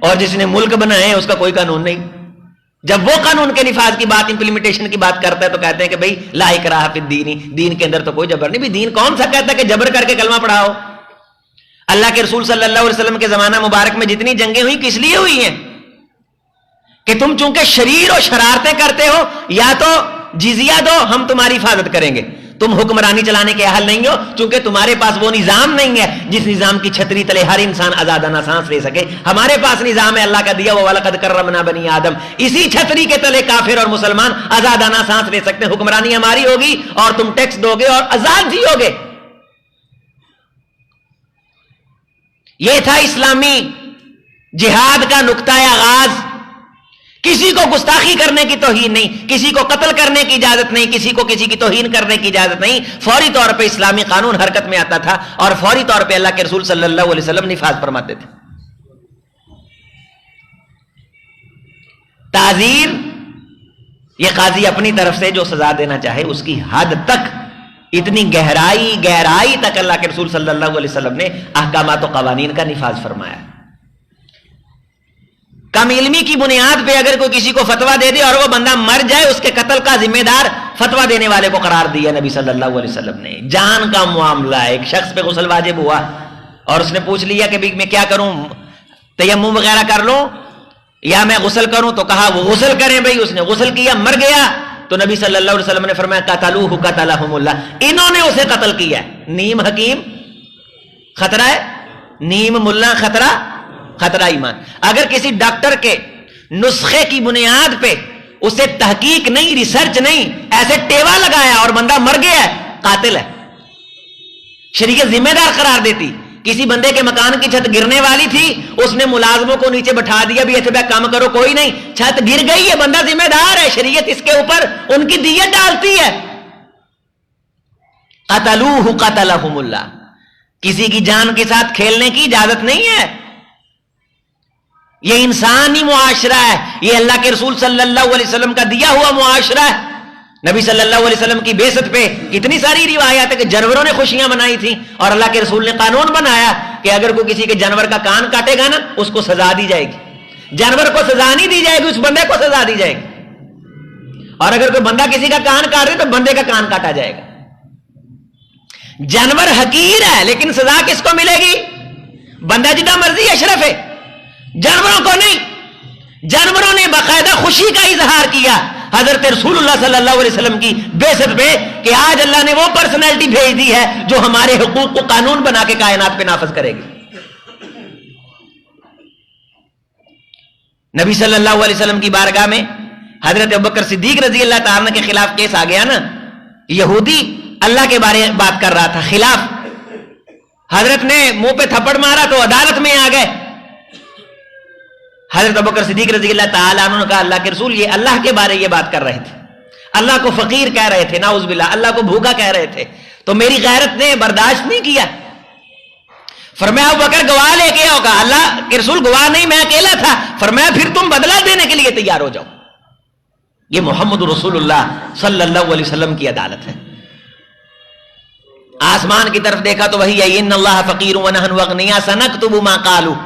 اور جس نے ملک بنائے ہیں اس کا کوئی قانون نہیں. جب وہ قانون کے نفاذ کی بات، امپلیمنٹیشن کی بات کرتا ہے تو کہتے ہیں کہ بھئی لا اکراہ فی الدین، دین کے اندر تو کوئی جبر نہیں. بھی دین کون سا کہتا ہے کہ جبر کر کے کلمہ پڑھاؤ؟ اللہ کے رسول صلی اللہ علیہ وسلم کے زمانہ مبارک میں جتنی جنگیں ہوئی کس لیے ہوئی ہیں؟ کہ تم چونکہ شریر و شرارتیں کرتے ہو، یا تو جزیہ دو ہم تمہاری حفاظت کریں گے. تم حکمرانی چلانے کے اہل نہیں ہو، چونکہ تمہارے پاس وہ نظام نہیں ہے جس نظام کی چھتری تلے ہر انسان آزادانہ سانس لے سکے. ہمارے پاس نظام ہے اللہ کا دیا ہوا، وَلَقَدْ كَرَّمْنَا بَنِي آدم. اسی چھتری کے تلے کافر اور مسلمان آزادانہ سانس لے سکتے ہیں. حکمرانی ہماری ہوگی اور تم ٹیکس دو گے اور آزاد جیو گے. یہ تھا اسلامی جہاد کا نقطہ آغاز. کسی کو گستاخی کرنے کی توہین نہیں، کسی کو قتل کرنے کی اجازت نہیں، کسی کو کسی کی توہین کرنے کی اجازت نہیں. فوری طور پہ اسلامی قانون حرکت میں آتا تھا اور فوری طور پہ اللہ کے رسول صلی اللہ علیہ وسلم نفاذ فرماتے تھے. تعزیر، یہ قاضی اپنی طرف سے جو سزا دینا چاہے اس کی حد تک، اتنی گہرائی تک اللہ کے رسول صلی اللہ علیہ وسلم نے احکامات و قوانین کا نفاذ فرمایا. کم علمی کی بنیاد پہ اگر کوئی کسی کو فتویٰ دے دے اور وہ بندہ مر جائے، اس کے قتل کا ذمہ دار فتویٰ دینے والے کو قرار دیا نبی صلی اللہ علیہ وسلم نے. جان کا معاملہ، ایک شخص پہ غسل واجب ہوا اور اس نے پوچھ لیا کہ میں کیا کروں، تیمم وغیرہ کر لوں یا میں غسل کروں؟ تو کہا وہ غسل کریں. بھائی اس نے غسل کیا، مر گیا، تو نبی صلی اللہ علیہ وسلم نے فرمایا قتلوہ قتلہم اللہ، انہوں نے اسے قتل کیا ہے. نیم حکیم خطرہ ہے، نیم ملا خطرہ ایمان. اگر کسی ڈاکٹر کے نسخے کی بنیاد پہ اسے تحقیق نہیں، ریسرچ نہیں، ایسے ٹیوا لگایا اور بندہ مر گیا ہے، قاتل ہے. شریعت ذمہ دار قرار دیتی. کسی بندے کے مکان کی چھت گرنے والی تھی، اس نے ملازموں کو نیچے بٹھا دیا، بھی ایسے کام کرو، کوئی نہیں، چھت گر گئی ہے، بندہ ذمہ دار ہے، شریعت اس کے اوپر ان کی دیت ڈالتی ہے. قتلوہ قتلہم اللہ. کسی کی جان کے ساتھ کھیلنے کی اجازت نہیں ہے. یہ انسانی معاشرہ ہے، یہ اللہ کے رسول صلی اللہ علیہ وسلم کا دیا ہوا معاشرہ ہے. نبی صلی اللہ علیہ وسلم کی بعثت پہ کتنی ساری روایات ہے کہ جانوروں نے خوشیاں منائی تھیں اور اللہ کے رسول نے قانون بنایا کہ اگر کوئی کسی کے جانور کا کان کاٹے گا نا اس کو سزا دی جائے گی. جانور کو سزا نہیں دی جائے گی، اس بندے کو سزا دی جائے گی. اور اگر کوئی بندہ کسی کا کان کاٹ رہے تو بندے کا کان کاٹا جائے گا. جانور حقیر ہے لیکن سزا کس کو ملے گی؟ بندہ جتنا مرضی اشرف ہے، جانوروں کو نہیں. جانوروں نے باقاعدہ خوشی کا اظہار کیا حضرت رسول اللہ صلی اللہ علیہ وسلم کی بعثت پہ کہ آج اللہ نے وہ پرسنالٹی بھیج دی ہے جو ہمارے حقوق کو قانون بنا کے کائنات پہ نافذ کرے گی. نبی صلی اللہ علیہ وسلم کی بارگاہ میں حضرت ابوبکر صدیق رضی اللہ تعالیٰ کے خلاف کیس آ گیا نا. یہودی اللہ کے بارے میں بات کر رہا تھا خلاف، حضرت نے منہ پہ تھپڑ مارا تو عدالت میں آ گئے. حضرت ابوبکر صدیق رضی اللہ تعالیٰ عنہ نے کہا اللہ کے رسول یہ اللہ کے بارے یہ بات کر رہے تھے، اللہ کو فقیر کہہ رہے تھے، نعوذ باللہ، اللہ کو بھوکا کہہ رہے تھے، تو میری غیرت نے برداشت نہیں کیا. فرمایا ابوبکر گواہ لے کے آؤ. کہا اللہ کے رسول گواہ نہیں، میں اکیلا تھا. فرمایا پھر تم بدلہ دینے کے لیے تیار ہو جاؤ. یہ محمد رسول اللہ صلی اللہ علیہ وسلم کی عدالت ہے. آسمان کی طرف دیکھا تو وہی ہے، ان اللہ فقیر ونحن اغنیاء سنکتب ما قالوا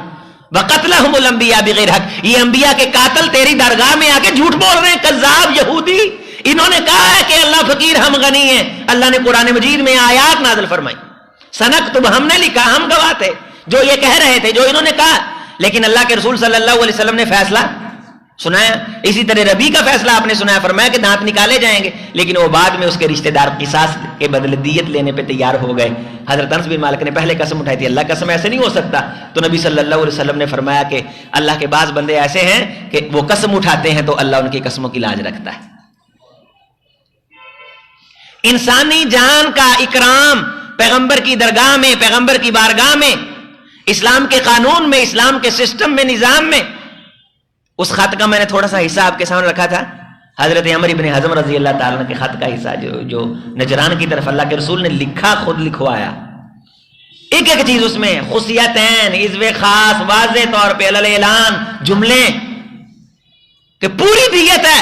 وقتلہم الانبیاء بغیر حق. یہ انبیاء کے قاتل تیری درگاہ میں آ کے جھوٹ بول رہے ہیں، کذاب یہودی. انہوں نے کہا ہے کہ اللہ فقیر ہم غنی ہیں. اللہ نے قرآن مجید میں آیات نازل فرمائی، سنکتب ہم نے لکھا، ہم گواہ تھے جو یہ کہہ رہے تھے، جو انہوں نے کہا. لیکن اللہ کے رسول صلی اللہ علیہ وسلم نے فیصلہ سنایا. اسی طرح ربی کا فیصلہ آپ نے سنایا, فرمایا کہ دانت نکالے جائیں گے, لیکن وہ بعد میں اس کے رشتہ دار قصاص کے بدلے دیت لینے پہ تیار ہو گئے. حضرت انس بن مالک نے پہلے قسم اٹھائی تھی, اللہ قسم ایسے نہیں ہو سکتا. تو نبی صلی اللہ علیہ وسلم نے فرمایا کہ اللہ کے بعض بندے ایسے ہیں کہ وہ قسم اٹھاتے ہیں تو اللہ ان کی قسموں کی لاج رکھتا ہے. انسانی جان کا اکرام پیغمبر کی درگاہ میں, پیغمبر کی بارگاہ میں, اسلام کے قانون میں, اسلام کے سسٹم میں, نظام میں. اس خط کا میں نے تھوڑا سا حصہ آپ کے سامنے رکھا تھا, حضرت عمر بن حزم رضی اللہ تعالیٰ کے خط کا حصہ جو نجران کی طرف اللہ کے رسول نے لکھا, خود لکھوایا. ایک ایک چیز اس میں, خصیتین, عزو خاص, واضح طور پہ اعلان جملے کہ پوری دیت ہے.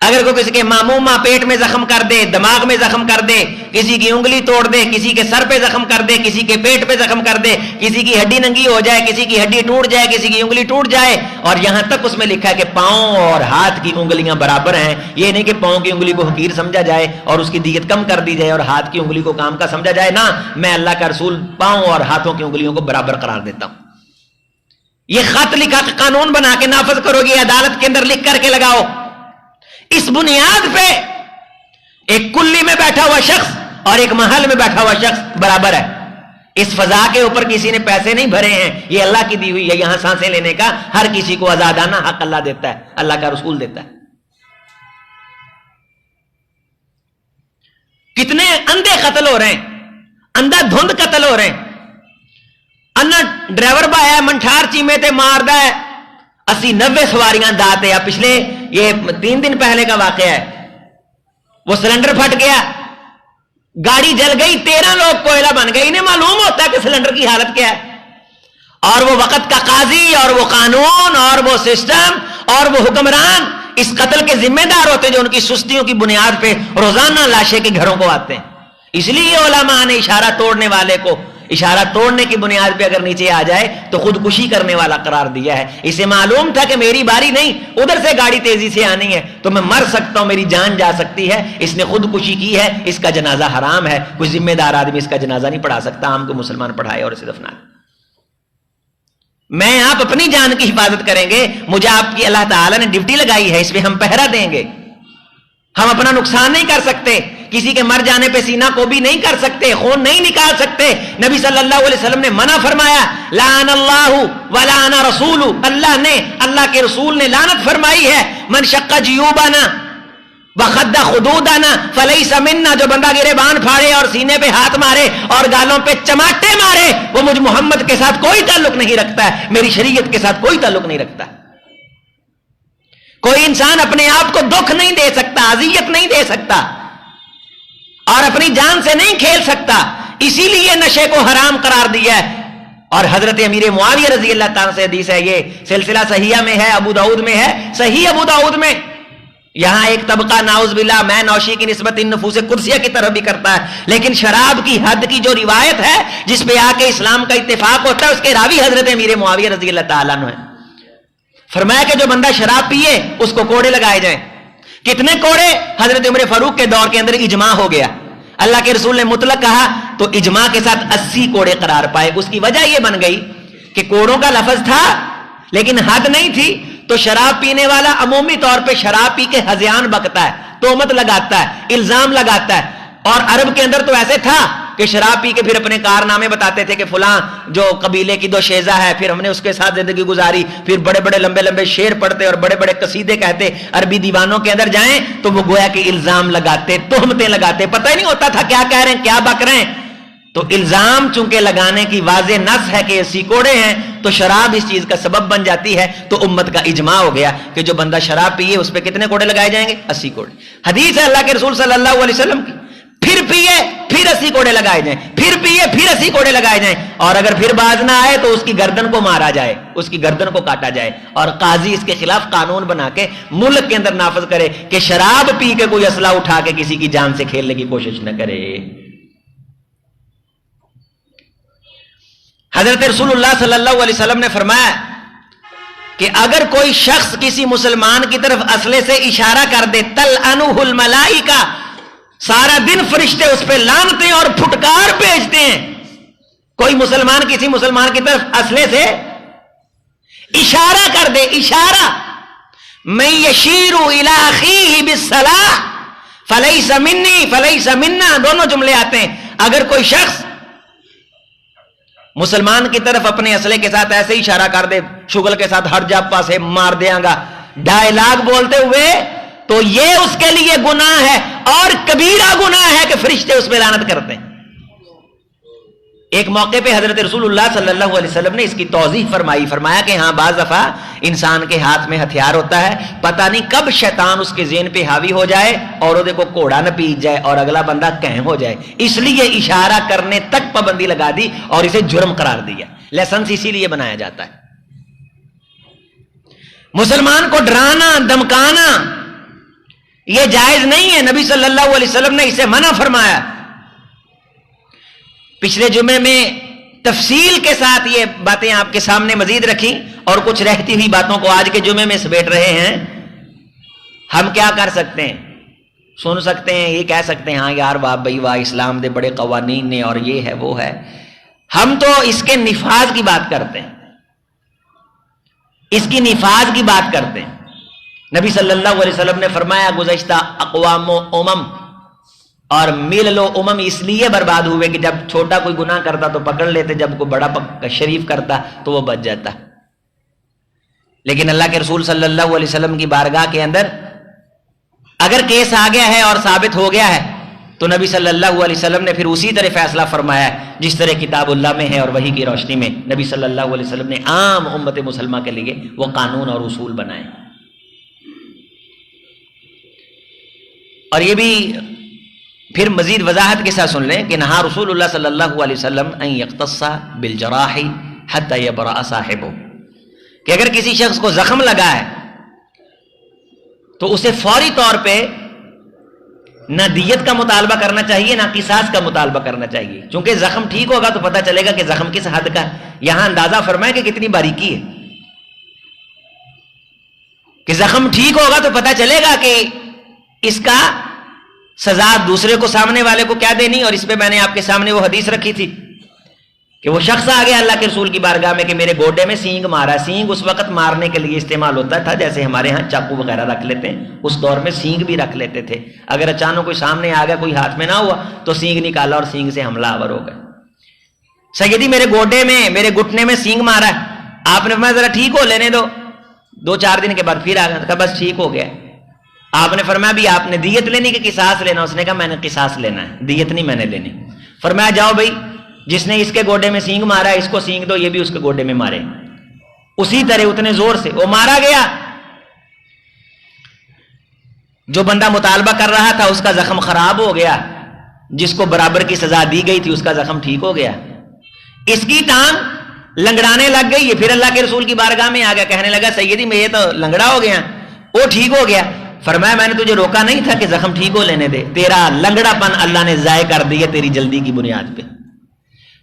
اگر کوئی کسی کے معمومہ پیٹ میں زخم کر دے, دماغ میں زخم کر دے, کسی کی انگلی توڑ دے, کسی کے سر پہ زخم کر دے, کسی کے پیٹ پہ زخم کر دے, کسی کی ہڈی ننگی ہو جائے, کسی کی ہڈی ٹوٹ جائے, کسی کی انگلی ٹوٹ جائے, اور یہاں تک اس میں لکھا ہے کہ پاؤں اور ہاتھ کی انگلیاں برابر ہیں. یہ نہیں کہ پاؤں کی انگلی کو حقیر سمجھا جائے اور اس کی دیت کم کر دی جائے اور ہاتھ کی انگلی کو کام کا سمجھا جائے. نہ, میں اللہ کا رسول پاؤں اور ہاتھوں کی انگلیوں کو برابر قرار دیتا ہوں. یہ خط لکھا کہ قانون بنا کے نافذ کرو گے, عدالت کے اندر لکھ کر کے لگاؤ. اس بنیاد پہ ایک کلی میں بیٹھا ہوا شخص اور ایک محل میں بیٹھا ہوا شخص برابر ہے. اس فضا کے اوپر کسی نے پیسے نہیں بھرے ہیں, یہ اللہ کی دی ہوئی ہے. یہاں سانسیں لینے کا ہر کسی کو آزادانہ حق اللہ دیتا ہے, اللہ کا رسول دیتا ہے. کتنے اندھے قتل ہو رہے ہیں, اندھا دھند قتل ہو رہے ہیں. انا ڈرائیور بایا منٹھار چیمے تے مار ہے, 80-90 سواریاں داتے. پچھلے یہ 3 دن پہلے کا واقعہ ہے. وہ سلنڈر پھٹ گیا, گاڑی جل گئی, 13 لوگ کوئلہ بن گئے. انہیں معلوم ہوتا ہے کہ سلنڈر کی حالت کیا ہے, اور وہ وقت کا قاضی اور وہ قانون اور وہ سسٹم اور وہ حکمران اس قتل کے ذمہ دار ہوتے ہیں جو ان کی سستیوں کی بنیاد پہ روزانہ لاشیں کے گھروں کو آتے ہیں. اس لیے علماء نے اشارہ توڑنے والے کو اشارہ توڑنے کی بنیاد پہ اگر نیچے آ جائے تو خودکشی کرنے والا قرار دیا ہے. اسے معلوم تھا کہ میری باری نہیں, ادھر سے گاڑی تیزی سے آنی ہے تو میں مر سکتا ہوں, میری جان جا سکتی ہے. اس نے خودکشی کی ہے, اس کا جنازہ حرام ہے. کوئی ذمہ دار آدمی اس کا جنازہ نہیں پڑھا سکتا. ہم کو مسلمان پڑھائے اور اسے دفنا دے. میں آپ اپنی جان کی حفاظت کریں گے, مجھے آپ کی اللہ تعالیٰ نے ڈیوٹی لگائی ہے, اس پہ ہم پہرا دیں گے. ہم اپنا نقصان نہیں کر سکتے, کسی کے مر جانے پہ سینہ کو بھی نہیں کر سکتے, خون نہیں نکال سکتے. نبی صلی اللہ علیہ وسلم نے منع فرمایا, لعن اللہ ولعن رسول, اللہ نے, اللہ کے رسول نے لعنت فرمائی ہے. من شق جیوبنا وخد خدودنا فلیس منا, جو بندہ گریبان پھاڑے اور سینے پہ ہاتھ مارے اور گالوں پہ چماٹے مارے, وہ مجھ محمد کے ساتھ کوئی تعلق نہیں رکھتا ہے, میری شریعت کے ساتھ کوئی تعلق نہیں رکھتا. کوئی انسان اپنے آپ کو دکھ نہیں دے سکتا, اذیت نہیں دے سکتا اور اپنی جان سے نہیں کھیل سکتا. اسی لیے نشے کو حرام قرار دیا ہے. اور حضرت امیر معاویہ رضی اللہ تعالیٰ سے حدیث ہے, یہ سلسلہ صحیحہ میں ہے, ابو داؤد میں ہے, صحیح ابو داؤد میں. یہاں ایک طبقہ ناؤز باللہ میں نوشی کی نسبت ان نفوس قدسیہ کی طرف بھی کرتا ہے, لیکن شراب کی حد کی جو روایت ہے جس پہ آ کے اسلام کا اتفاق ہوتا ہے, اس کے راوی حضرت امیر معاویہ رضی اللہ تعالیٰ عنہ ہے. فرمایا کہ جو بندہ شراب پیے اس کو کوڑے لگائے جائیں. کتنے کوڑے؟ حضرت عمر فاروق کے دور کے اندر اجماع ہو گیا. اللہ کے رسول نے مطلق کہا تو اجماع کے ساتھ 80 کوڑے قرار پائے. اس کی وجہ یہ بن گئی کہ کوڑوں کا لفظ تھا لیکن حد نہیں تھی, تو شراب پینے والا عمومی طور پہ شراب پی کے ہذیان بکتا ہے, تہمت لگاتا ہے, الزام لگاتا ہے. اور عرب کے اندر تو ایسے تھا کہ شراب پی کے پھر اپنے کارنامے بتاتے تھے کہ فلاں جو قبیلے کی 2 شیزہ ہے, پھر ہم نے اس کے ساتھ زندگی گزاری, پھر بڑے بڑے لمبے لمبے شعر پڑھتے اور بڑے بڑے قصیدے کہتے. عربی دیوانوں کے اندر جائیں تو وہ گویا کہ الزام لگاتے, تہمتیں لگاتے, پتہ ہی نہیں ہوتا تھا کیا کہہ رہے ہیں, کیا بک رہے ہیں. تو الزام چونکہ لگانے کی واضح نص ہے کہ 80 کوڑے ہیں, تو شراب اس چیز کا سبب بن جاتی ہے. تو امت کا اجماع ہو گیا کہ جو بندہ شراب پیے اس پہ کتنے کوڑے لگائے جائیں گے؟ 80 کوڑے. حدیث ہے اللہ کے رسول صلی اللہ علیہ وسلم کی. پھر پیے پھر 80 کوڑے لگائے جائیں, پھر پیے پھر 80 کوڑے لگائے جائیں, اور اگر پھر باز نہ آئے تو اس کی گردن کو مارا جائے, اس کی گردن کو کاٹا جائے, اور قاضی اس کے خلاف قانون بنا کے ملک کے اندر نافذ کرے کہ شراب پی کے کوئی اسلحہ اٹھا کے کسی کی جان سے کھیلنے کی کوشش نہ کرے. حضرت رسول اللہ صلی اللہ علیہ وسلم نے فرمایا کہ اگر کوئی شخص کسی مسلمان کی طرف اسلحے سے اشارہ کر دے, تلعنہ الملائکہ, سارا دن فرشتے اس پہ لعنتیں اور پھٹکار بھیجتے ہیں. کوئی مسلمان کسی مسلمان کی طرف اسلحے سے اشارہ کر دے, اشارہ, من یشیر الی اخیہ بالصلاح فلیس منی فلیس منا، دونوں جملے آتے ہیں. اگر کوئی شخص مسلمان کی طرف اپنے اسلحے کے ساتھ ایسے ہی اشارہ کر دے، شغل کے ساتھ ہر جا پاسے مار دیاں گا ڈائلاگ بولتے ہوئے، تو یہ اس کے لیے گناہ ہے اور کبیرہ گناہ ہے کہ فرشتے اس پہ لعنت کرتے ہیں. ایک موقع پہ حضرت رسول اللہ صلی اللہ علیہ وسلم نے اس کی توضیح فرمایا کہ ہاں بعض دفعہ انسان کے ہاتھ میں ہتھیار ہوتا ہے، پتہ نہیں کب شیطان اس کے ذہن پہ حاوی ہو جائے اور وہ دیکھو کوڑا نہ پیٹ جائے اور اگلا بندہ کہیں ہو جائے، اس لیے اشارہ کرنے تک پابندی لگا دی اور اسے جرم قرار دیا. لائسنس اسی لیے بنایا جاتا ہے. مسلمان کو ڈرانا دمکانا یہ جائز نہیں ہے. نبی صلی اللہ علیہ وسلم نے اسے منع فرمایا. پچھلے جمعے میں تفصیل کے ساتھ یہ باتیں آپ کے سامنے مزید رکھی اور کچھ رہتی ہوئی باتوں کو آج کے جمعے میں سمیٹ رہے ہیں. ہم کیا کر سکتے ہیں؟ سن سکتے ہیں، یہ کہہ سکتے ہیں ہاں یار واہ بھائی واہ اسلام دے بڑے قوانین نے اور یہ ہے وہ ہے. ہم تو اس کے نفاذ کی بات کرتے ہیں، اس کی نفاذ کی بات کرتے ہیں. نبی صلی اللہ علیہ وسلم نے فرمایا گزشتہ اقوام و امم اور ملل و امم اس لیے برباد ہوئے کہ جب چھوٹا کوئی گناہ کرتا تو پکڑ لیتے، جب کوئی بڑا شریف کرتا تو وہ بچ جاتا. لیکن اللہ کے رسول صلی اللہ علیہ وسلم کی بارگاہ کے اندر اگر کیس آ گیا ہے اور ثابت ہو گیا ہے تو نبی صلی اللہ علیہ وسلم نے پھر اسی طرح فیصلہ فرمایا ہے جس طرح کتاب اللہ میں ہے اور وحی کی روشنی میں نبی صلی اللہ علیہ وسلم نے عام امت مسلمہ کے لیے وہ قانون اور اصول بنائے. اور یہ بھی پھر مزید وضاحت کے ساتھ سن لیں کہ نہا رسول اللہ صلی اللہ علیہ وسلم ان یقتص بالجراح حتی یبرأ صاحبہ، کہ اگر کسی شخص کو زخم لگا ہے تو اسے فوری طور پہ نہ دیت کا مطالبہ کرنا چاہیے نہ قصاص کا مطالبہ کرنا چاہیے، چونکہ زخم ٹھیک ہوگا تو پتہ چلے گا کہ زخم کس حد کا ہے. یہاں اندازہ فرمائیں کہ کتنی باریکی ہے کہ زخم ٹھیک ہوگا تو پتہ چلے گا کہ اس کا سزا دوسرے کو سامنے والے کو کیا دینی. اور اس پہ میں نے آپ کے سامنے وہ حدیث رکھی تھی کہ وہ شخص آ گیا اللہ کے رسول کی بارگاہ میں کہ میرے گوڈے میں سینگ مارا. سینگ اس وقت مارنے کے لیے استعمال ہوتا تھا جیسے ہمارے ہاں چاقو وغیرہ رکھ لیتے ہیں، اس دور میں سینگ بھی رکھ لیتے تھے. اگر اچانک کوئی سامنے آ گیا کوئی ہاتھ میں نہ ہوا تو سینگ نکالا اور سینگ سے حملہ آور ہو گئے. سیدی میرے گوڈے میں میرے گھٹنے میں سینگ مارا ہے. آپ نے فرمایا ذرا ٹھیک ہو لینے دو. 2-4 دن کے بعد پھر آ گیا، بس ٹھیک ہو گیا. آپ نے فرمایا بھی آپ نے دیت لینی کہ قصاص لینا؟ اس نے کہا میں نے قصاص لینا ہے، دیت نہیں میں نے لینی. فرمایا جاؤ بھائی جس نے اس کے گوڈے میں سینگ مارا ہے اس کو سینگ دو، یہ بھی اس کے گوڈے میں مارے. اسی طرح اتنے زور سے وہ مارا گیا. جو بندہ مطالبہ کر رہا تھا اس کا زخم خراب ہو گیا، جس کو برابر کی سزا دی گئی تھی اس کا زخم ٹھیک ہو گیا. اس کی ٹانگ لنگڑانے لگ گئی. پھر اللہ کے رسول کی بارگاہ میں آ گیا، کہنے لگا سیدی میں یہ تو لنگڑا ہو گیا. وہ ٹھیک ہو گیا. فرمایا میں نے تجھے روکا نہیں تھا کہ زخم ٹھیک ہو لینے دے، تیرا لنگڑا پن اللہ نے ضائع کر دیا تیری جلدی کی بنیاد پہ.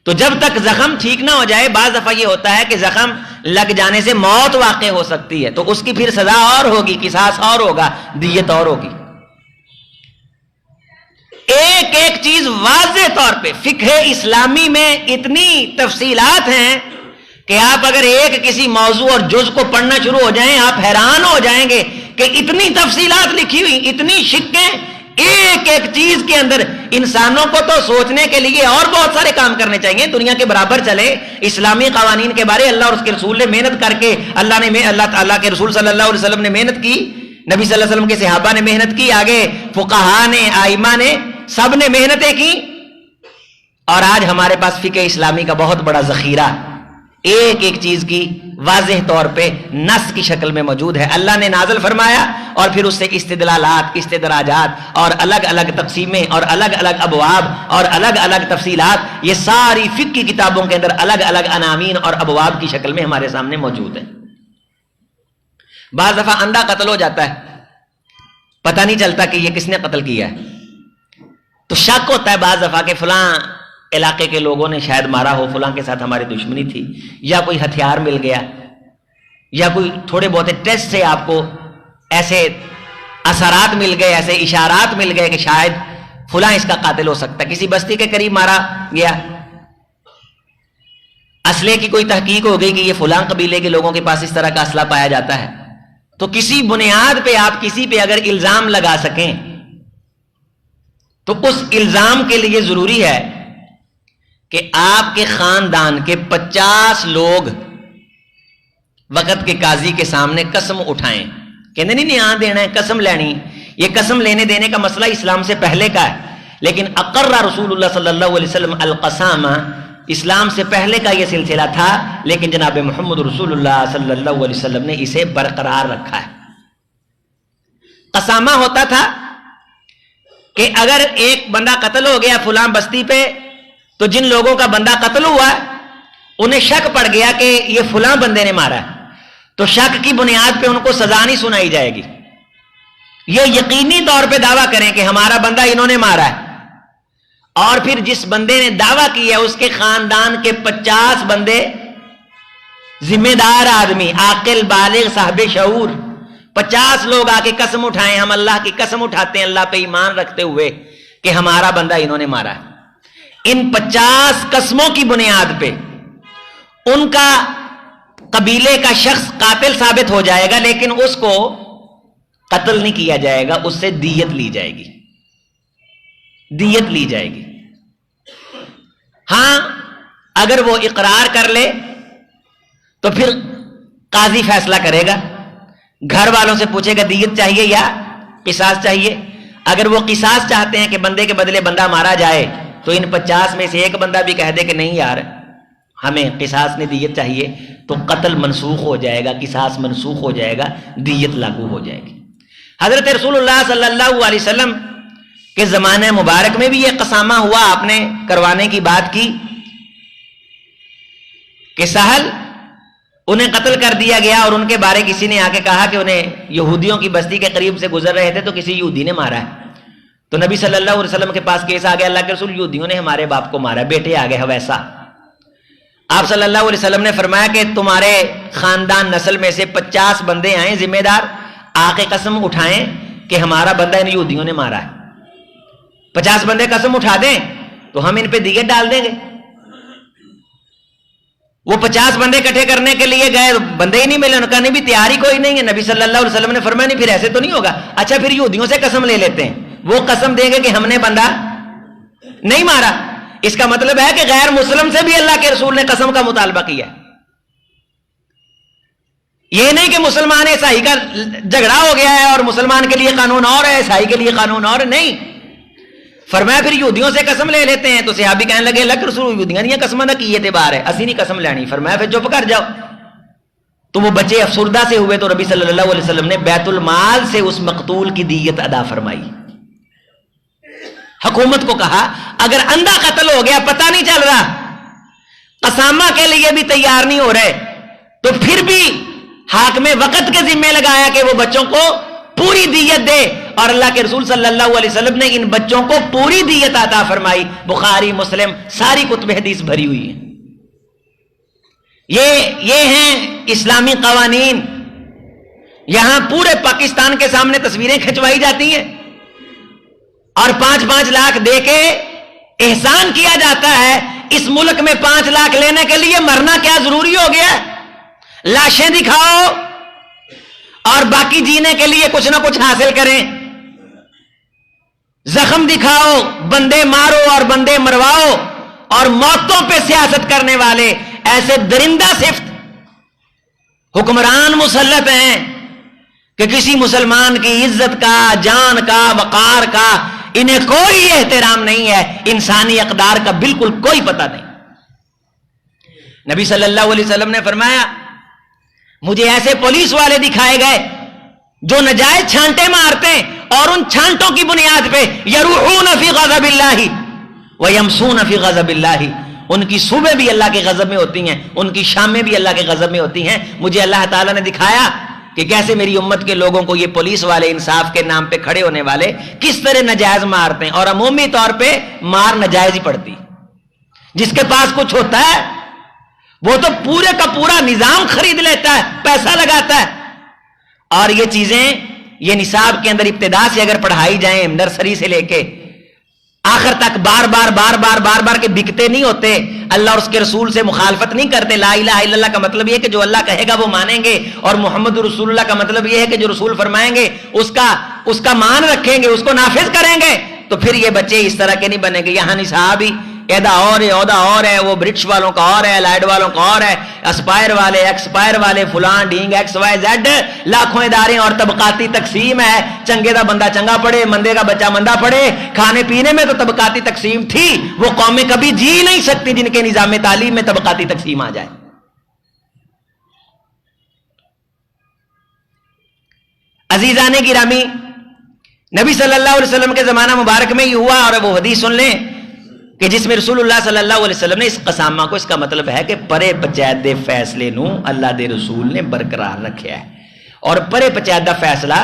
تو جب تک زخم ٹھیک نہ ہو جائے، بعض دفعہ یہ ہوتا ہے کہ زخم لگ جانے سے موت واقع ہو سکتی ہے تو اس کی پھر سزا اور ہوگی، قصاص اور ہوگا، دیت اور ہوگی. ایک ایک چیز واضح طور پہ فقہ اسلامی میں اتنی تفصیلات ہیں کہ آپ اگر ایک کسی موضوع اور جز کو پڑھنا شروع ہو جائیں آپ حیران ہو جائیں گے کہ اتنی تفصیلات لکھی ہوئی، اتنی شقیں ایک ایک چیز کے اندر. انسانوں کو تو سوچنے کے لیے اور بہت سارے کام کرنے چاہیے، دنیا کے برابر چلے. اسلامی قوانین کے بارے اللہ اور اس کے رسول نے محنت کر کے اللہ تعالیٰ کے رسول صلی اللہ علیہ وسلم نے محنت کی، نبی صلی اللہ علیہ وسلم کے صحابہ نے محنت کی، آگے فقہا نے ائمہ نے سب نے محنتیں کی. اور آج ہمارے پاس فقہ اسلامی کا بہت بڑا ذخیرہ ایک ایک چیز کی واضح طور پہ نص کی شکل میں موجود ہے. اللہ نے نازل فرمایا اور پھر اس سے استدلالات، استدراجات اور الگ الگ تقسیمیں اور الگ الگ ابواب اور الگ الگ تفصیلات، یہ ساری فقہ کی کتابوں کے اندر الگ الگ عناوین اور ابواب کی شکل میں ہمارے سامنے موجود ہے. بعض دفعہ اندھا قتل ہو جاتا ہے، پتہ نہیں چلتا کہ یہ کس نے قتل کیا ہے، تو شک ہوتا ہے بعض دفعہ کہ فلاں علاقے کے لوگوں نے شاید مارا ہو، فلاں کے ساتھ ہماری دشمنی تھی، یا کوئی ہتھیار مل گیا، یا کوئی تھوڑے بہت ٹیسٹ سے آپ کو ایسے اثرات مل گئے، ایسے اشارات مل گئے کہ شاید فلاں اس کا قاتل ہو سکتا ہے. کسی بستی کے قریب مارا گیا، اسلحے کی کوئی تحقیق ہو گئی کہ یہ فلاں قبیلے کے لوگوں کے پاس اس طرح کا اسلحہ پایا جاتا ہے، تو کسی بنیاد پہ آپ کسی پہ اگر الزام لگا سکیں تو اس الزام کے لیے ضروری ہے کہ آپ کے خاندان کے 50 لوگ وقت کے قاضی کے سامنے قسم اٹھائیں. کہتے نہیں ہاں دینا ہے، قسم لینی. یہ قسم لینے دینے کا مسئلہ اسلام سے پہلے کا ہے، لیکن اقر رسول اللہ صلی اللہ علیہ وسلم القسامہ اسلام سے پہلے کا یہ سلسلہ تھا، لیکن جناب محمد رسول اللہ صلی اللہ علیہ وسلم نے اسے برقرار رکھا ہے. قسامہ ہوتا تھا کہ اگر ایک بندہ قتل ہو گیا فلاں بستی پہ، تو جن لوگوں کا بندہ قتل ہوا انہیں شک پڑ گیا کہ یہ فلاں بندے نے مارا ہے، تو شک کی بنیاد پہ ان کو سزا نہیں سنائی جائے گی. یہ یقینی طور پہ دعویٰ کریں کہ ہمارا بندہ انہوں نے مارا ہے، اور پھر جس بندے نے دعویٰ کیا اس کے خاندان کے 50 بندے ذمہ دار آدمی، عاقل بالغ صاحب شعور، 50 لوگ آ کے قسم اٹھائیں. ہم اللہ کی قسم اٹھاتے ہیں اللہ پہ ایمان رکھتے ہوئے کہ ہمارا بندہ انہوں نے مارا ہے. ان 50 قسموں کی بنیاد پہ ان کا قبیلے کا شخص قاتل ثابت ہو جائے گا، لیکن اس کو قتل نہیں کیا جائے گا، اس سے دیت لی جائے گی. دیت لی جائے گی. ہاں اگر وہ اقرار کر لے تو پھر قاضی فیصلہ کرے گا، گھر والوں سے پوچھے گا دیت چاہیے یا قصاص چاہیے. اگر وہ قصاص چاہتے ہیں کہ بندے کے بدلے بندہ مارا جائے، تو ان 50 میں سے ایک بندہ بھی کہہ دے کہ نہیں یار ہمیں قصاص نے دیت چاہیے، تو قتل منسوخ ہو جائے گا، قصاص منسوخ ہو جائے گا، دیت لاگو ہو جائے گی. حضرت رسول اللہ صلی اللہ علیہ وسلم کے زمانے مبارک میں بھی یہ قسامہ ہوا. آپ نے کروانے کی بات کی کہ سہل انہیں قتل کر دیا گیا، اور ان کے بارے کسی نے آ کے کہا کہ انہیں یہودیوں کی بستی کے قریب سے گزر رہے تھے تو کسی یہودی نے مارا ہے. تو نبی صلی اللہ علیہ وسلم کے پاس کیس آ گیا، اللہ کے رسول یہودیوں نے ہمارے باپ کو مارا. بیٹے آ گئے حویسہ. آپ صلی اللہ علیہ وسلم نے فرمایا کہ تمہارے خاندان نسل میں سے 50 بندے آئیں ذمہ دار، آ کے قسم اٹھائیں کہ ہمارا بندہ ان یہودیوں نے مارا ہے. 50 بندے قسم اٹھا دیں تو ہم ان پہ دیت ڈال دیں گے. وہ 50 بندے اکٹھے کرنے کے لیے گئے، بندے ہی نہیں ملے. ان کا نہیں بھی تیاری کوئی نہیں ہے. نبی صلی اللہ علیہ وسلم نے فرمایا نہیں پھر ایسے تو نہیں ہوگا. اچھا پھر یہودیوں سے قسم لے لیتے ہیں، وہ قسم دیں گے کہ ہم نے بندہ نہیں مارا. اس کا مطلب ہے کہ غیر مسلم سے بھی اللہ کے رسول نے قسم کا مطالبہ کیا. یہ نہیں کہ مسلمان عیسائی کا جھگڑا ہو گیا ہے اور مسلمان کے لیے قانون اور ہے، عیسائی کے لیے قانون اور نہیں. فرمایا پھر یہودیوں سے قسم لے لیتے ہیں. تو صحابی کہنے لگے اللہ کے رسول یہودیاں نہیں قسم نہ کی اعتبار ہے، اسی نہیں قسم لینی. فرمایا پھر چپ کر جاؤ. تو وہ بچے افسردہ سے ہوئے تو نبی صلی اللہ علیہ وسلم نے بیت المال سے اس مقتول کی دیت ادا فرمائی. حکومت کو کہا اگر اندھا قتل ہو گیا پتہ نہیں چل رہا، قسامہ کے لیے بھی تیار نہیں ہو رہے، تو پھر بھی حاکم وقت کے ذمہ لگایا کہ وہ بچوں کو پوری دیت دے. اور اللہ کے رسول صلی اللہ علیہ وسلم نے ان بچوں کو پوری دیت عطا فرمائی. بخاری مسلم ساری کتب حدیث بھری ہوئی ہیں. یہ ہیں اسلامی قوانین. یہاں پورے پاکستان کے سامنے تصویریں کھنچوائی جاتی ہیں اور 5-5 لاکھ دے کے احسان کیا جاتا ہے. اس ملک میں 5 لاکھ لینے کے لیے مرنا کیا ضروری ہو گیا؟ لاشیں دکھاؤ اور باقی جینے کے لیے کچھ نہ کچھ حاصل کریں. زخم دکھاؤ، بندے مارو اور بندے مرواؤ، اور موتوں پہ سیاست کرنے والے ایسے درندہ صفت حکمران مسلط ہیں کہ کسی مسلمان کی عزت کا، جان کا، وقار کا انہیں کوئی احترام نہیں ہے. انسانی اقدار کا بالکل کوئی پتہ نہیں. نبی صلی اللہ علیہ وسلم نے فرمایا مجھے ایسے پولیس والے دکھائے گئے جو نجائز چھانٹے مارتے ہیں، اور ان چھانٹوں کی بنیاد پہ یروحون فی غضب اللہ ویمسون فی غضب اللہ. ان کی صبح بھی اللہ کے غضب میں ہوتی ہیں، ان کی شامیں بھی اللہ کے غضب میں ہوتی ہیں. مجھے اللہ تعالیٰ نے دکھایا کہ کیسے میری امت کے لوگوں کو یہ پولیس والے انصاف کے نام پہ کھڑے ہونے والے کس طرح نجائز مارتے ہیں. اور عمومی طور پہ مار نجائز ہی پڑتی. جس کے پاس کچھ ہوتا ہے وہ تو پورے کا پورا نظام خرید لیتا ہے، پیسہ لگاتا ہے. اور یہ چیزیں یہ نصاب کے اندر ابتدا سے اگر پڑھائی جائیں، نرسری سے لے کے آخر تک بار بار کے بکتے نہیں ہوتے، اللہ اور اس کے رسول سے مخالفت نہیں کرتے. لا الہ الا اللہ کا مطلب یہ ہے کہ جو اللہ کہے گا وہ مانیں گے، اور محمد رسول اللہ کا مطلب یہ ہے کہ جو رسول فرمائیں گے اس کا مان رکھیں گے، اس کو نافذ کریں گے. تو پھر یہ بچے اس طرح کے نہیں بنیں گے. یہاں نصاب ہی عہدہ اور ہے، عہدہ اور ہے، وہ برٹش والوں کا اور ہے، لائڈ والوں کا اور ہے، اسپائر والے، ایکسپائر والے، فلان ڈینگ ایکس وائی زیڈ، لاکھوں ادارے اور طبقاتی تقسیم ہے. چنگے دا بندہ چنگا پڑھے، مندے کا بچہ مندہ پڑھے. کھانے پینے میں تو طبقاتی تقسیم تھی، وہ قومیں کبھی جی نہیں سکتی جن کے نظام تعلیم میں طبقاتی تقسیم آ جائے. عزیزان گرامی، نبی صلی اللہ علیہ وسلم کے زمانہ مبارک میں یہ ہوا، اور وہ حدیث سن لیں کہ جس میں رسول اللہ صلی اللہ علیہ وسلم نے اس قسامہ کو، اس کا مطلب ہے کہ پرے پچیدے فیصلے نو اللہ دے رسول نے برقرار رکھیا ہے. اور پرے پچیدہ فیصلہ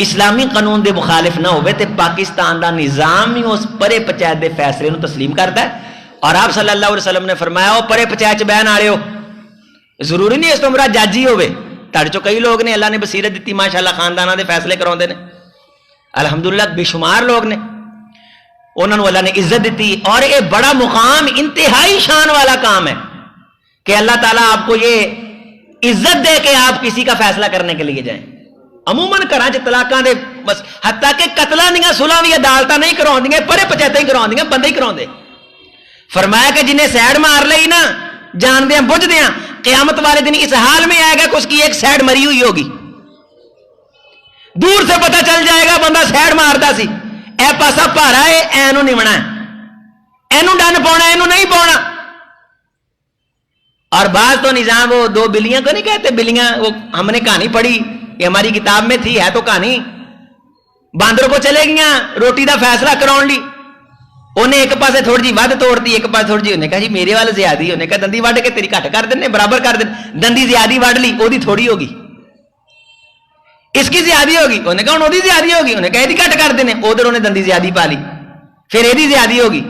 اسلامی قانون دے مخالف نہ ہوئے تے پاکستان دا نظام ہی اس پرے پچیدے فیصلے نو تسلیم کرتا ہے. اور آپ صلی اللہ علیہ وسلم نے فرمایا او پرے پچیچ بہن آڑے ہو، ضروری نہیں اس تو مراد جج ہی ہوئے. تاڑ چو کئی لوگ نے اللہ نے بصیرت دیتی ماشاءاللہ خاندانہ دے فیصلے کراؤندے نے، الحمدللہ بے شمار لوگ نے، انہوں نے اللہ نے عزت دیتی. اور یہ بڑا مقام، انتہائی شان والا کام ہے کہ اللہ تعالیٰ آپ کو یہ عزت دے کہ آپ کسی کا فیصلہ کرنے کے لیے جائیں. عموماً گھراں چ طلاقاں دے بس حتیٰ کہ قتلاں دیاں صلحاں بھی عدالتاں نہیں کراؤندیاں، پرے پچیتے ہی کراؤندیاں، بندے ہی کراؤندے. فرمایا کہ جنہیں سیڈ مار لئی نا جاندیاں بجھدیاں، قیامت والے دن اس حال میں آئے گا کہ اس کی ایک سیڈ مری ہوئی ہوگی. دور سے پتہ چل جائے گا بندہ سیڈ ماردا سی، اے پاسا بھارا ہے، اینو نمنا ہے، اینو ڈن پاؤنا، اینو نہیں پاؤنا. اور بعض تو نظام وہ دو بلیاں کو نہیں کہتے، بلیاں، وہ ہم نے کہانی پڑھی، یہ ہماری کتاب میں تھی، ہے تو کہانی. باندر کو چلے گیاں روٹی دا فیصلہ کراؤن لی، انہیں ایک پاسے تھوڑی جی ود توڑتی، ایک پاسے تھوڑی جی، انہیں کہا جی میرے والے زیادی، انہیں کہا دندی وڈ کے تیری گھٹ کر دینے، برابر کر دینے. دندی زیادی وڈ لی، وہ دی تھوڑی ہوگی، اس کی زیادی ہوگی، انہیں کہا انہوں زیادی ہوگی، انہیں کہا یہ گھٹ کر دینے، ادھر انہیں دندی زیادی پا لی، پھر یہ زیادی ہوگی.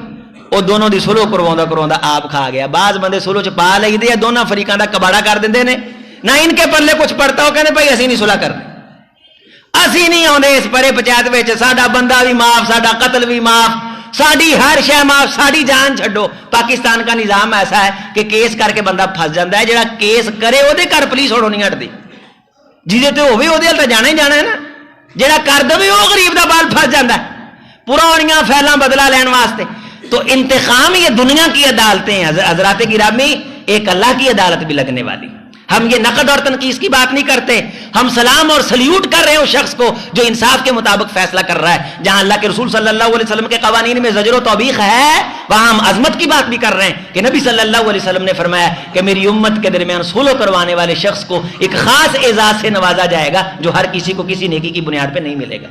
وہ دونوں دی سلو کروا آپ کھا گیا. بعض بندے سلو چ پا لئی دے، دونوں فریقاں دا کباڑا کر دیندے نے، نہ ان کے پلے کچھ پڑتا، وہ کہنے بھائی اسی نہیں صلح کرنے، اسی نہیں آتے اس پرے پچایت وچ، ساڈا بندہ بھی معاف، ساڈا قتل بھی معاف، ساڈی ہر شے معاف، ساڈی جان چھڈو. پاکستان کا نظام ایسا ہے کہ کیس کر کے بندہ پھنس جاتا ہے، جڑا کیس کرے وہ گھر پولیس ہوڑوں نہیں ہٹتی، جیسے تو ہوئے وہ تو جانا ہی جانا ہے نا، جڑا کر دے وہ غریب دا بال پھنس جاتا ہے پرانیاں فیلاں بدلا لین واسطے. تو انتقام یہ دنیا کی عدالتیں ہیں حضرات گرامی، ایک اللہ کی عدالت بھی لگنے والی. ہم یہ نقد اور تنقید کی بات نہیں کرتے، ہم سلام اور سلیوٹ کر رہے ہیں اس شخص کو جو انصاف کے مطابق فیصلہ کر رہا ہے. جہاں اللہ کے رسول صلی اللہ علیہ وسلم کے قوانین میں زجر و توبیخ ہے، وہاں ہم عظمت کی بات بھی کر رہے ہیں کہ نبی صلی اللہ علیہ وسلم نے فرمایا کہ میری امت کے درمیان صلح کروانے والے شخص کو ایک خاص اعزاز سے نوازا جائے گا جو ہر کسی کو کسی نیکی کی بنیاد پہ نہیں ملے گا.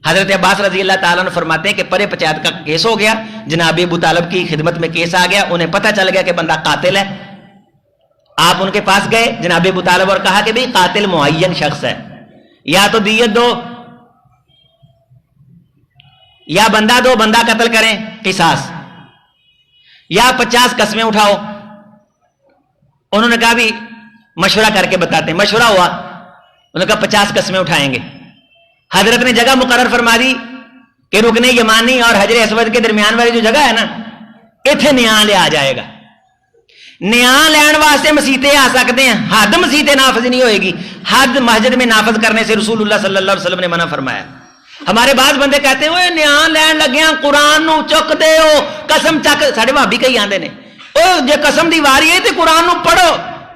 حضرت عباس رضی اللہ تعالیٰ نے فرماتے ہیں کہ پرے پچایت کا کیس ہو گیا، جناب ابو طالب کی خدمت میں کیس آ گیا، انہیں پتہ چل گیا کہ بندہ قاتل ہے. آپ ان کے پاس گئے جناب ابو طالب اور کہا کہ بھئی قاتل معین شخص ہے، یا تو دیت دو یا بندہ دو، بندہ قتل کریں قصاص، یا 50 قسمیں اٹھاؤ. انہوں نے کہا بھی مشورہ کر کے بتاتے ہیں. مشورہ ہوا، انہوں نے کہا 50 قسمیں اٹھائیں گے. حضرت نے جگہ مقرر فرما دی کہ رکن یمانی اور حجر اسود کے درمیان والی جو جگہ ہے نا، ایتھے نیاں لیا جائے گا. نیاں لین واسطے مسیطے آ سکتے ہیں، حد مسیطے نافذ نہیں ہوئے گی، حد مسجد میں نافذ کرنے سے رسول اللہ صلی اللہ علیہ وسلم نے منع فرمایا. ہمارے بعض بندے کہتے ہیں نیاں لین لگے قرآن نو چک دے ہو، قسم چک، ساڈے بھابی کئی آندے نے او جے قسم دی واری ہے تے قرآن نو پڑھو.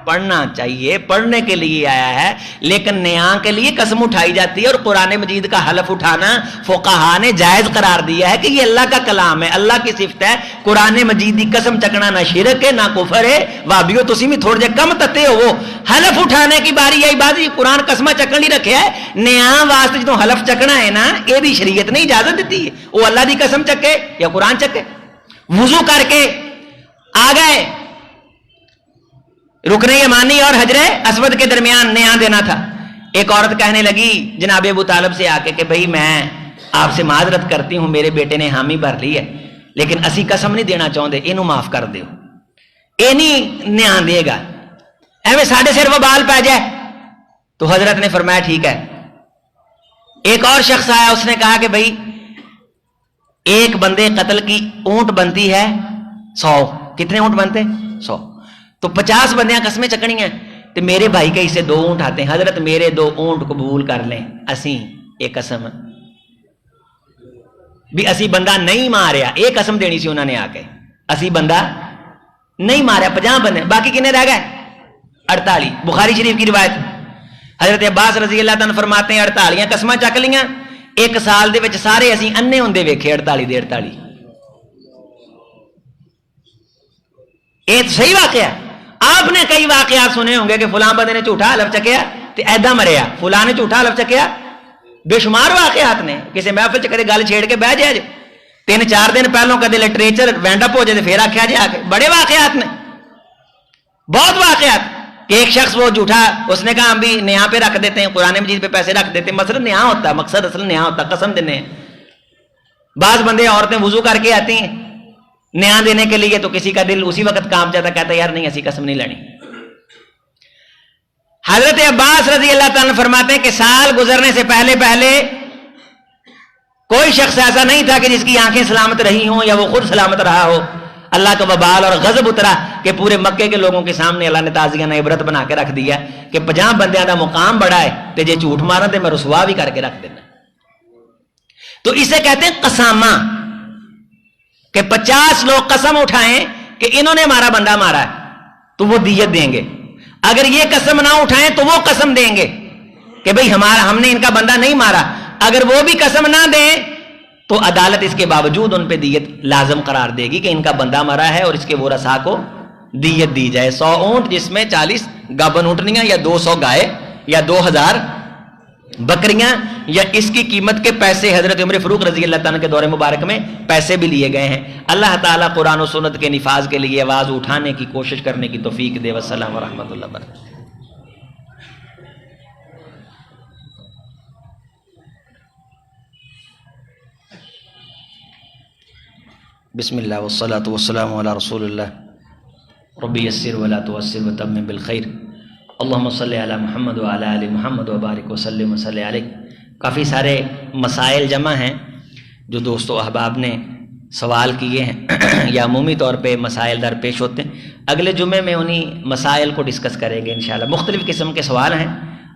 پڑھنا چاہیے، پڑھنے کے لیے آیا ہے، لیکن نیاں کے لیے قسم اٹھائی جاتی ہے. اور قرآن مجید کا حلف اٹھانا فقہا نے جائز قرار دیا ہے کہ یہ اللہ کا کلام ہے، اللہ کی صفت ہے. قرآن مجید کی قسم چکنا نہ شرک ہے نہ کفر ہے. بھابیو تسی بھی تھوڑے جے کم تتے ہو، حلف اٹھانے کی باری آئی، بازی قرآن قسمہ چکن ہی رکھے ہے. نیاں واسطے جدوں حلف چکنا ہے نا، یہ بھی شریعت نے اجازت دیتی ہے، وہ اللہ دی قسم چکے یا قرآن چکے. وضو کر کے آ گئے، رکن یمانی اور حجر اسود کے درمیان نیاں دینا تھا. ایک عورت کہنے لگی جناب ابو طالب سے آ کے کہ بھئی میں آپ سے معذرت کرتی ہوں، میرے بیٹے نے حامی بھر لی ہے، لیکن اسی قسم نہیں دینا چاہتے، اینو معاف کر دیو، اے نہیں نیاں دے گا، ایویں ساڈے سر وبال پہ جائے. تو حضرت نے فرمایا ٹھیک ہے. ایک اور شخص آیا، اس نے کہا کہ بھئی ایک بندے قتل کی اونٹ بنتی ہے 100. کتنے اونٹ بنتے؟ 100. تو 50 بندیاں قسمیں چکنی ہیں تو میرے بھائی کے اسے 2 اونٹ آتے ہیں. حضرت میرے 2 اونٹ قبول کر لیں اسی ایک قسم بھی اسی بندہ نہیں ماریا. ایک قسم دینی سی انہوں نے آ کے, اسی بندہ نہیں ماریا. 50 بندے, باقی کنے رہ گئے؟ 48. بخاری شریف کی روایت حضرت عباس رضی اللہ عنہ فرماتے ہیں 48 قسمیں چک لیاں, 1 سال دے وچ سارے اسی انے ہوندے ویکھے 48 دے 48. یہ صحیح واقعہ. آپ نے کئی واقعات سنے ہوں گے کہ فلاں بندے نے جھوٹا حلف چکیا تے ایدا مریا, فلاں نے جھوٹا حلف چکیا. بے شمار واقعات نے. کسی محفل چ کدے گل چھیڑ کے بہ جائے 3-4 دن پہلوں کدے لٹریچر وینڈ اپ ہو جائے پھر آخیا جائے آ کے. بڑے واقعات نے, بہت واقعات. کہ ایک شخص وہ جھوٹا, اس نے کہا ہم بھی نیا پہ رکھ دیتے ہیں, قرآن مجید پہ پیسے رکھ دیتے ہیں. مقصد نیا ہوتا ہے, مقصد اصل نیا ہوتا ہے, قسم دینے. بعض بندے عورتیں وضو کر کے آتی ہیں نیا دینے کے لیے, تو کسی کا دل اسی وقت کانپ جاتا, کہتا ہے یار نہیں ایسی قسم نہیں لینی. حضرت عباس رضی اللہ تعالیٰ فرماتے ہیں کہ سال گزرنے سے پہلے پہلے کوئی شخص ایسا نہیں تھا کہ جس کی آنکھیں سلامت رہی ہوں یا وہ خود سلامت رہا ہو. اللہ کا وبال اور غضب اترا کہ پورے مکے کے لوگوں کے سامنے اللہ نے تازیہ نے عبرت بنا کے رکھ دیا کہ 50 بندیاں دا مقام بڑا ہے تے جے جھوٹ مارا تے میں رسوا بھی کر کے رکھ دینا. تو اسے کہتے ہیں قسامہ, کہ 50 لوگ قسم اٹھائیں کہ انہوں نے ہمارا بندہ مارا ہے تو وہ دیت دیں گے. اگر یہ قسم نہ اٹھائیں تو وہ قسم دیں گے کہ بھئی ہم نے ان کا بندہ نہیں مارا. اگر وہ بھی قسم نہ دیں تو عدالت اس کے باوجود ان پہ دیت لازم قرار دے گی کہ ان کا بندہ مرا ہے اور اس کے ورثاء کو دیت دی جائے. 100 اونٹ جس میں 40 گابن اونٹنیاں یا 200 گائے یا 2000 بکریاں یا اس کی قیمت کے پیسے. حضرت عمر فاروق رضی اللہ تعالیٰ کے دور مبارک میں پیسے بھی لیے گئے ہیں. اللہ تعالیٰ قرآن و سنت کے نفاذ کے لیے آواز اٹھانے کی کوشش کرنے کی توفیق دے. والسلام ورحمۃ اللہ وبرکاتہ. بسم اللہ والصلاة والسلام علی رسول اللہ ربی یسر ولا تعسر وتمم بالخیر. اللہم صلی علی محمد وعلی آل محمد وبارک وسلم وصلی علیہ. کافی سارے مسائل جمع ہیں جو دوستو احباب نے سوال کیے ہیں یا عمومی طور پہ مسائل درپیش ہوتے ہیں. اگلے جمعے میں انہی مسائل کو ڈسکس کریں گے انشاءاللہ. مختلف قسم کے سوال ہیں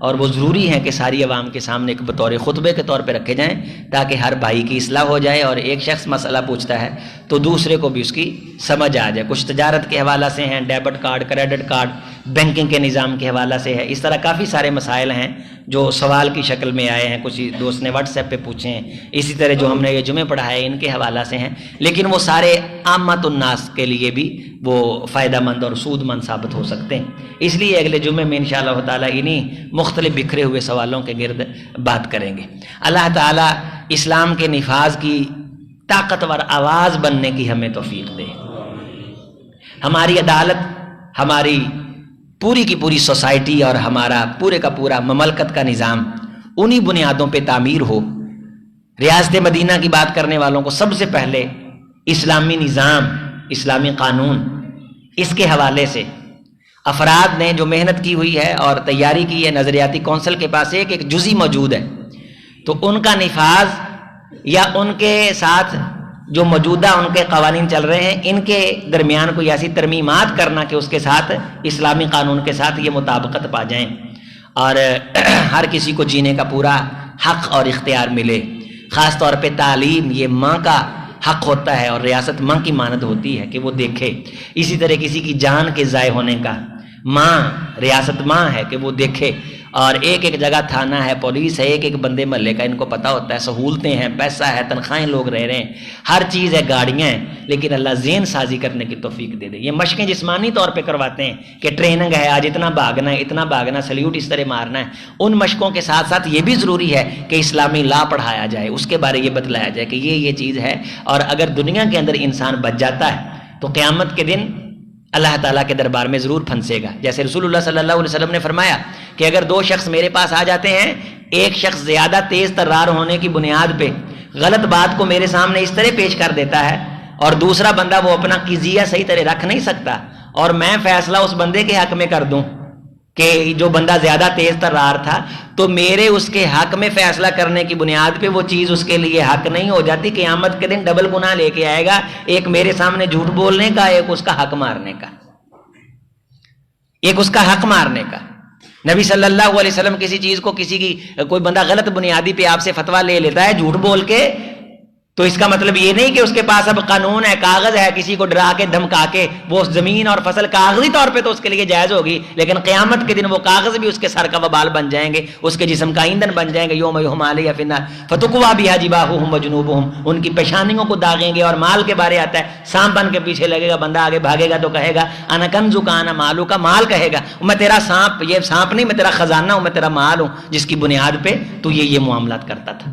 اور وہ ضروری ہے کہ ساری عوام کے سامنے ایک بطور خطبے کے طور پہ رکھے جائیں تاکہ ہر بھائی کی اصلاح ہو جائے. اور ایک شخص مسئلہ پوچھتا ہے تو دوسرے کو بھی اس کی سمجھ آ جائے. کچھ تجارت کے حوالہ سے ہیں, debit card, credit card, banking کے نظام کے حوالہ سے ہے. اس طرح کافی سارے مسائل ہیں جو سوال کی شکل میں آئے ہیں. کچھ دوست نے واٹس ایپ پہ پوچھے ہیں, اسی طرح جو ہم نے یہ جمعے پڑھائے ان کے حوالہ سے ہیں. لیکن وہ سارے عامت الناس کے لیے بھی وہ فائدہ مند اور سود مند ثابت ہو سکتے ہیں. اس لیے اگلے جمعے میں انشاءاللہ تعالیٰ انہی مختلف بکھرے ہوئے سوالوں کے گرد بات کریں گے. اللہ تعالیٰ اسلام کے نفاذ کی طاقتور آواز بننے کی ہمیں توفیق دے. ہماری عدالت, ہماری پوری کی پوری سوسائٹی اور ہمارا پورے کا پورا مملکت کا نظام انہی بنیادوں پہ تعمیر ہو. ریاست مدینہ کی بات کرنے والوں کو سب سے پہلے اسلامی نظام, اسلامی قانون, اس کے حوالے سے افراد نے جو محنت کی ہوئی ہے اور تیاری کی ہے. نظریاتی کونسل کے پاس ایک جزی موجود ہے, تو ان کا نفاذ یا ان کے ساتھ جو موجودہ ان کے قوانین چل رہے ہیں ان کے درمیان کوئی ایسی ترمیمات کرنا کہ اس کے ساتھ اسلامی قانون کے ساتھ یہ مطابقت پا جائیں اور ہر کسی کو جینے کا پورا حق اور اختیار ملے. خاص طور پہ تعلیم یہ ماں کا حق ہوتا ہے اور ریاست ماں کی مانند ہوتی ہے کہ وہ دیکھے. اسی طرح کسی کی جان کے ضائع ہونے کا ماں, ریاست ماں ہے کہ وہ دیکھے. اور ایک ایک جگہ تھانہ ہے, پولیس ہے, ایک ایک بندے محلے کا ان کو پتہ ہوتا ہے. سہولتیں ہیں, پیسہ ہے, تنخواہیں لوگ رہ رہے ہیں, ہر چیز ہے, گاڑیاں ہیں. لیکن اللہ ذہن سازی کرنے کی توفیق دے دے. یہ مشقیں جسمانی طور پہ کرواتے ہیں کہ ٹریننگ ہے, آج اتنا بھاگنا ہے, اتنا بھاگنا, سلیوٹ اس طرح مارنا ہے. ان مشقوں کے ساتھ ساتھ یہ بھی ضروری ہے کہ اسلامی لا پڑھایا جائے, اس کے بارے یہ بتلایا جائے کہ یہ چیز ہے. اور اگر دنیا کے اندر انسان بچ جاتا ہے تو قیامت کے دن اللہ تعالیٰ کے دربار میں ضرور پھنسے گا. جیسے رسول اللہ صلی اللہ علیہ وسلم نے فرمایا کہ اگر 2 شخص میرے پاس آ جاتے ہیں, ایک شخص زیادہ تیز ترار ہونے کی بنیاد پہ غلط بات کو میرے سامنے اس طرح پیش کر دیتا ہے اور دوسرا بندہ وہ اپنا قضیہ صحیح طرح رکھ نہیں سکتا, اور میں فیصلہ اس بندے کے حق میں کر دوں کہ جو بندہ زیادہ تیز ترار تھا تو میرے اس کے حق میں فیصلہ کرنے کی بنیاد پہ وہ چیز اس کے لیے حق نہیں ہو جاتی. قیامت کے دن ڈبل گناہ لے کے آئے گا, ایک میرے سامنے جھوٹ بولنے کا, ایک اس کا حق مارنے کا, ایک اس کا حق مارنے کا. نبی صلی اللہ علیہ وسلم کسی چیز کو, کسی کی کوئی بندہ غلط بنیادی پہ آپ سے فتویٰ لے لیتا ہے جھوٹ بول کے, تو اس کا مطلب یہ نہیں کہ اس کے پاس اب قانون ہے, کاغذ ہے, کسی کو ڈرا کے دھمکا کے وہ زمین اور فصل کاغذی طور پہ تو اس کے لیے جائز ہوگی, لیکن قیامت کے دن وہ کاغذ بھی اس کے سر کا وبال بن جائیں گے, اس کے جسم کا ایندھن بن جائیں گے. یوم یحمى علیہ فی النار فتقویٰ بہا جباہہم وجنوبہم, ان کی پیشانیوں کو داغیں گے. اور مال کے بارے آتا ہے, سانپ بن کے پیچھے لگے گا, بندہ آگے بھاگے گا تو کہے گا انا کنزک انا مالک, مال کہے گا میں تیرا سانپ, یہ سانپ نہیں, میں تیرا خزانہ ہوں, میں تیرا مال ہوں, جس کی بنیاد پہ تو یہ معاملات کرتا تھا.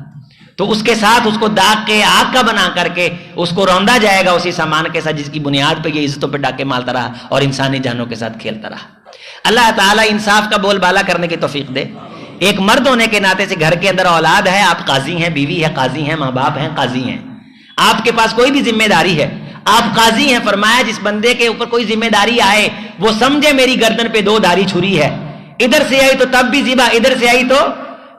تو اس کے ساتھ اس کو داغ کے آگ کا بنا کر کے اس کو روندا جائے گا اسی سامان کے ساتھ جس کی بنیاد پہ یہ عزتوں پہ ڈاکے مالتا رہا اور انسانی جانوں کے ساتھ کھیلتا رہا. اللہ تعالیٰ انصاف کا بول بالا کرنے کی توفیق دے. ایک مرد ہونے کے ناطے سے گھر کے اندر اولاد ہے, آپ قاضی ہیں, بیوی ہے قاضی ہیں, ماں باپ ہیں قاضی ہیں, آپ کے پاس کوئی بھی ذمہ داری ہے, آپ قاضی ہیں. فرمایا جس بندے کے اوپر کوئی ذمہ داری آئے وہ سمجھے میری گردن پہ 2 دھاری چھری ہے, ادھر سے آئی تو تب بھی ذبح, ادھر سے آئی تو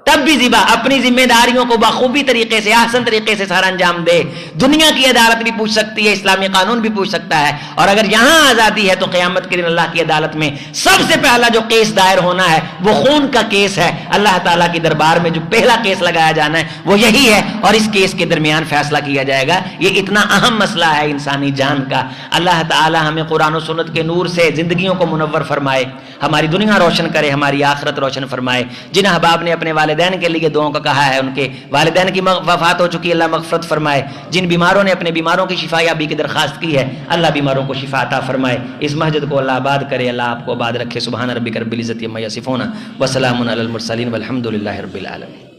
تب بھی ذبح. اپنی ذمہ داریوں کو بخوبی طریقے سے, احسن طریقے سے سارا انجام دے. دنیا کی عدالت بھی پوچھ سکتی ہے, اسلامی قانون بھی پوچھ سکتا ہے, اور اگر یہاں آزادی ہے تو قیامت کے دن اللہ کی عدالت میں سب سے پہلا جو کیس دائر ہونا ہے وہ خون کا کیس ہے. اللہ تعالیٰ کی دربار میں جو پہلا کیس لگایا جانا ہے وہ یہی ہے, اور اس کیس کے درمیان فیصلہ کیا جائے گا. یہ اتنا اہم مسئلہ ہے انسانی جان کا. اللہ تعالیٰ ہمیں قرآن و سنت کے نور سے زندگیوں کو منور فرمائے, ہماری دنیا روشن کرے, ہماری آخرت روشن فرمائے. جن احباب نے اپنے والدین کے لیے دعاؤں کا کہا ہے, ان کے والدین کی وفات ہو چکی, اللہ مغفرت فرمائے. جن بیماروں نے اپنے بیماروں کی شفا یابی کی درخواست کی ہے, اللہ بیماروں کو شفا عطا فرمائے. اس مسجد کو اللہ آباد کرے, اللہ آپ کو آباد رکھے. سبحان ربک رب العزت عما یصفون وسلام علی المرسلین والحمد للہ رب العالمین.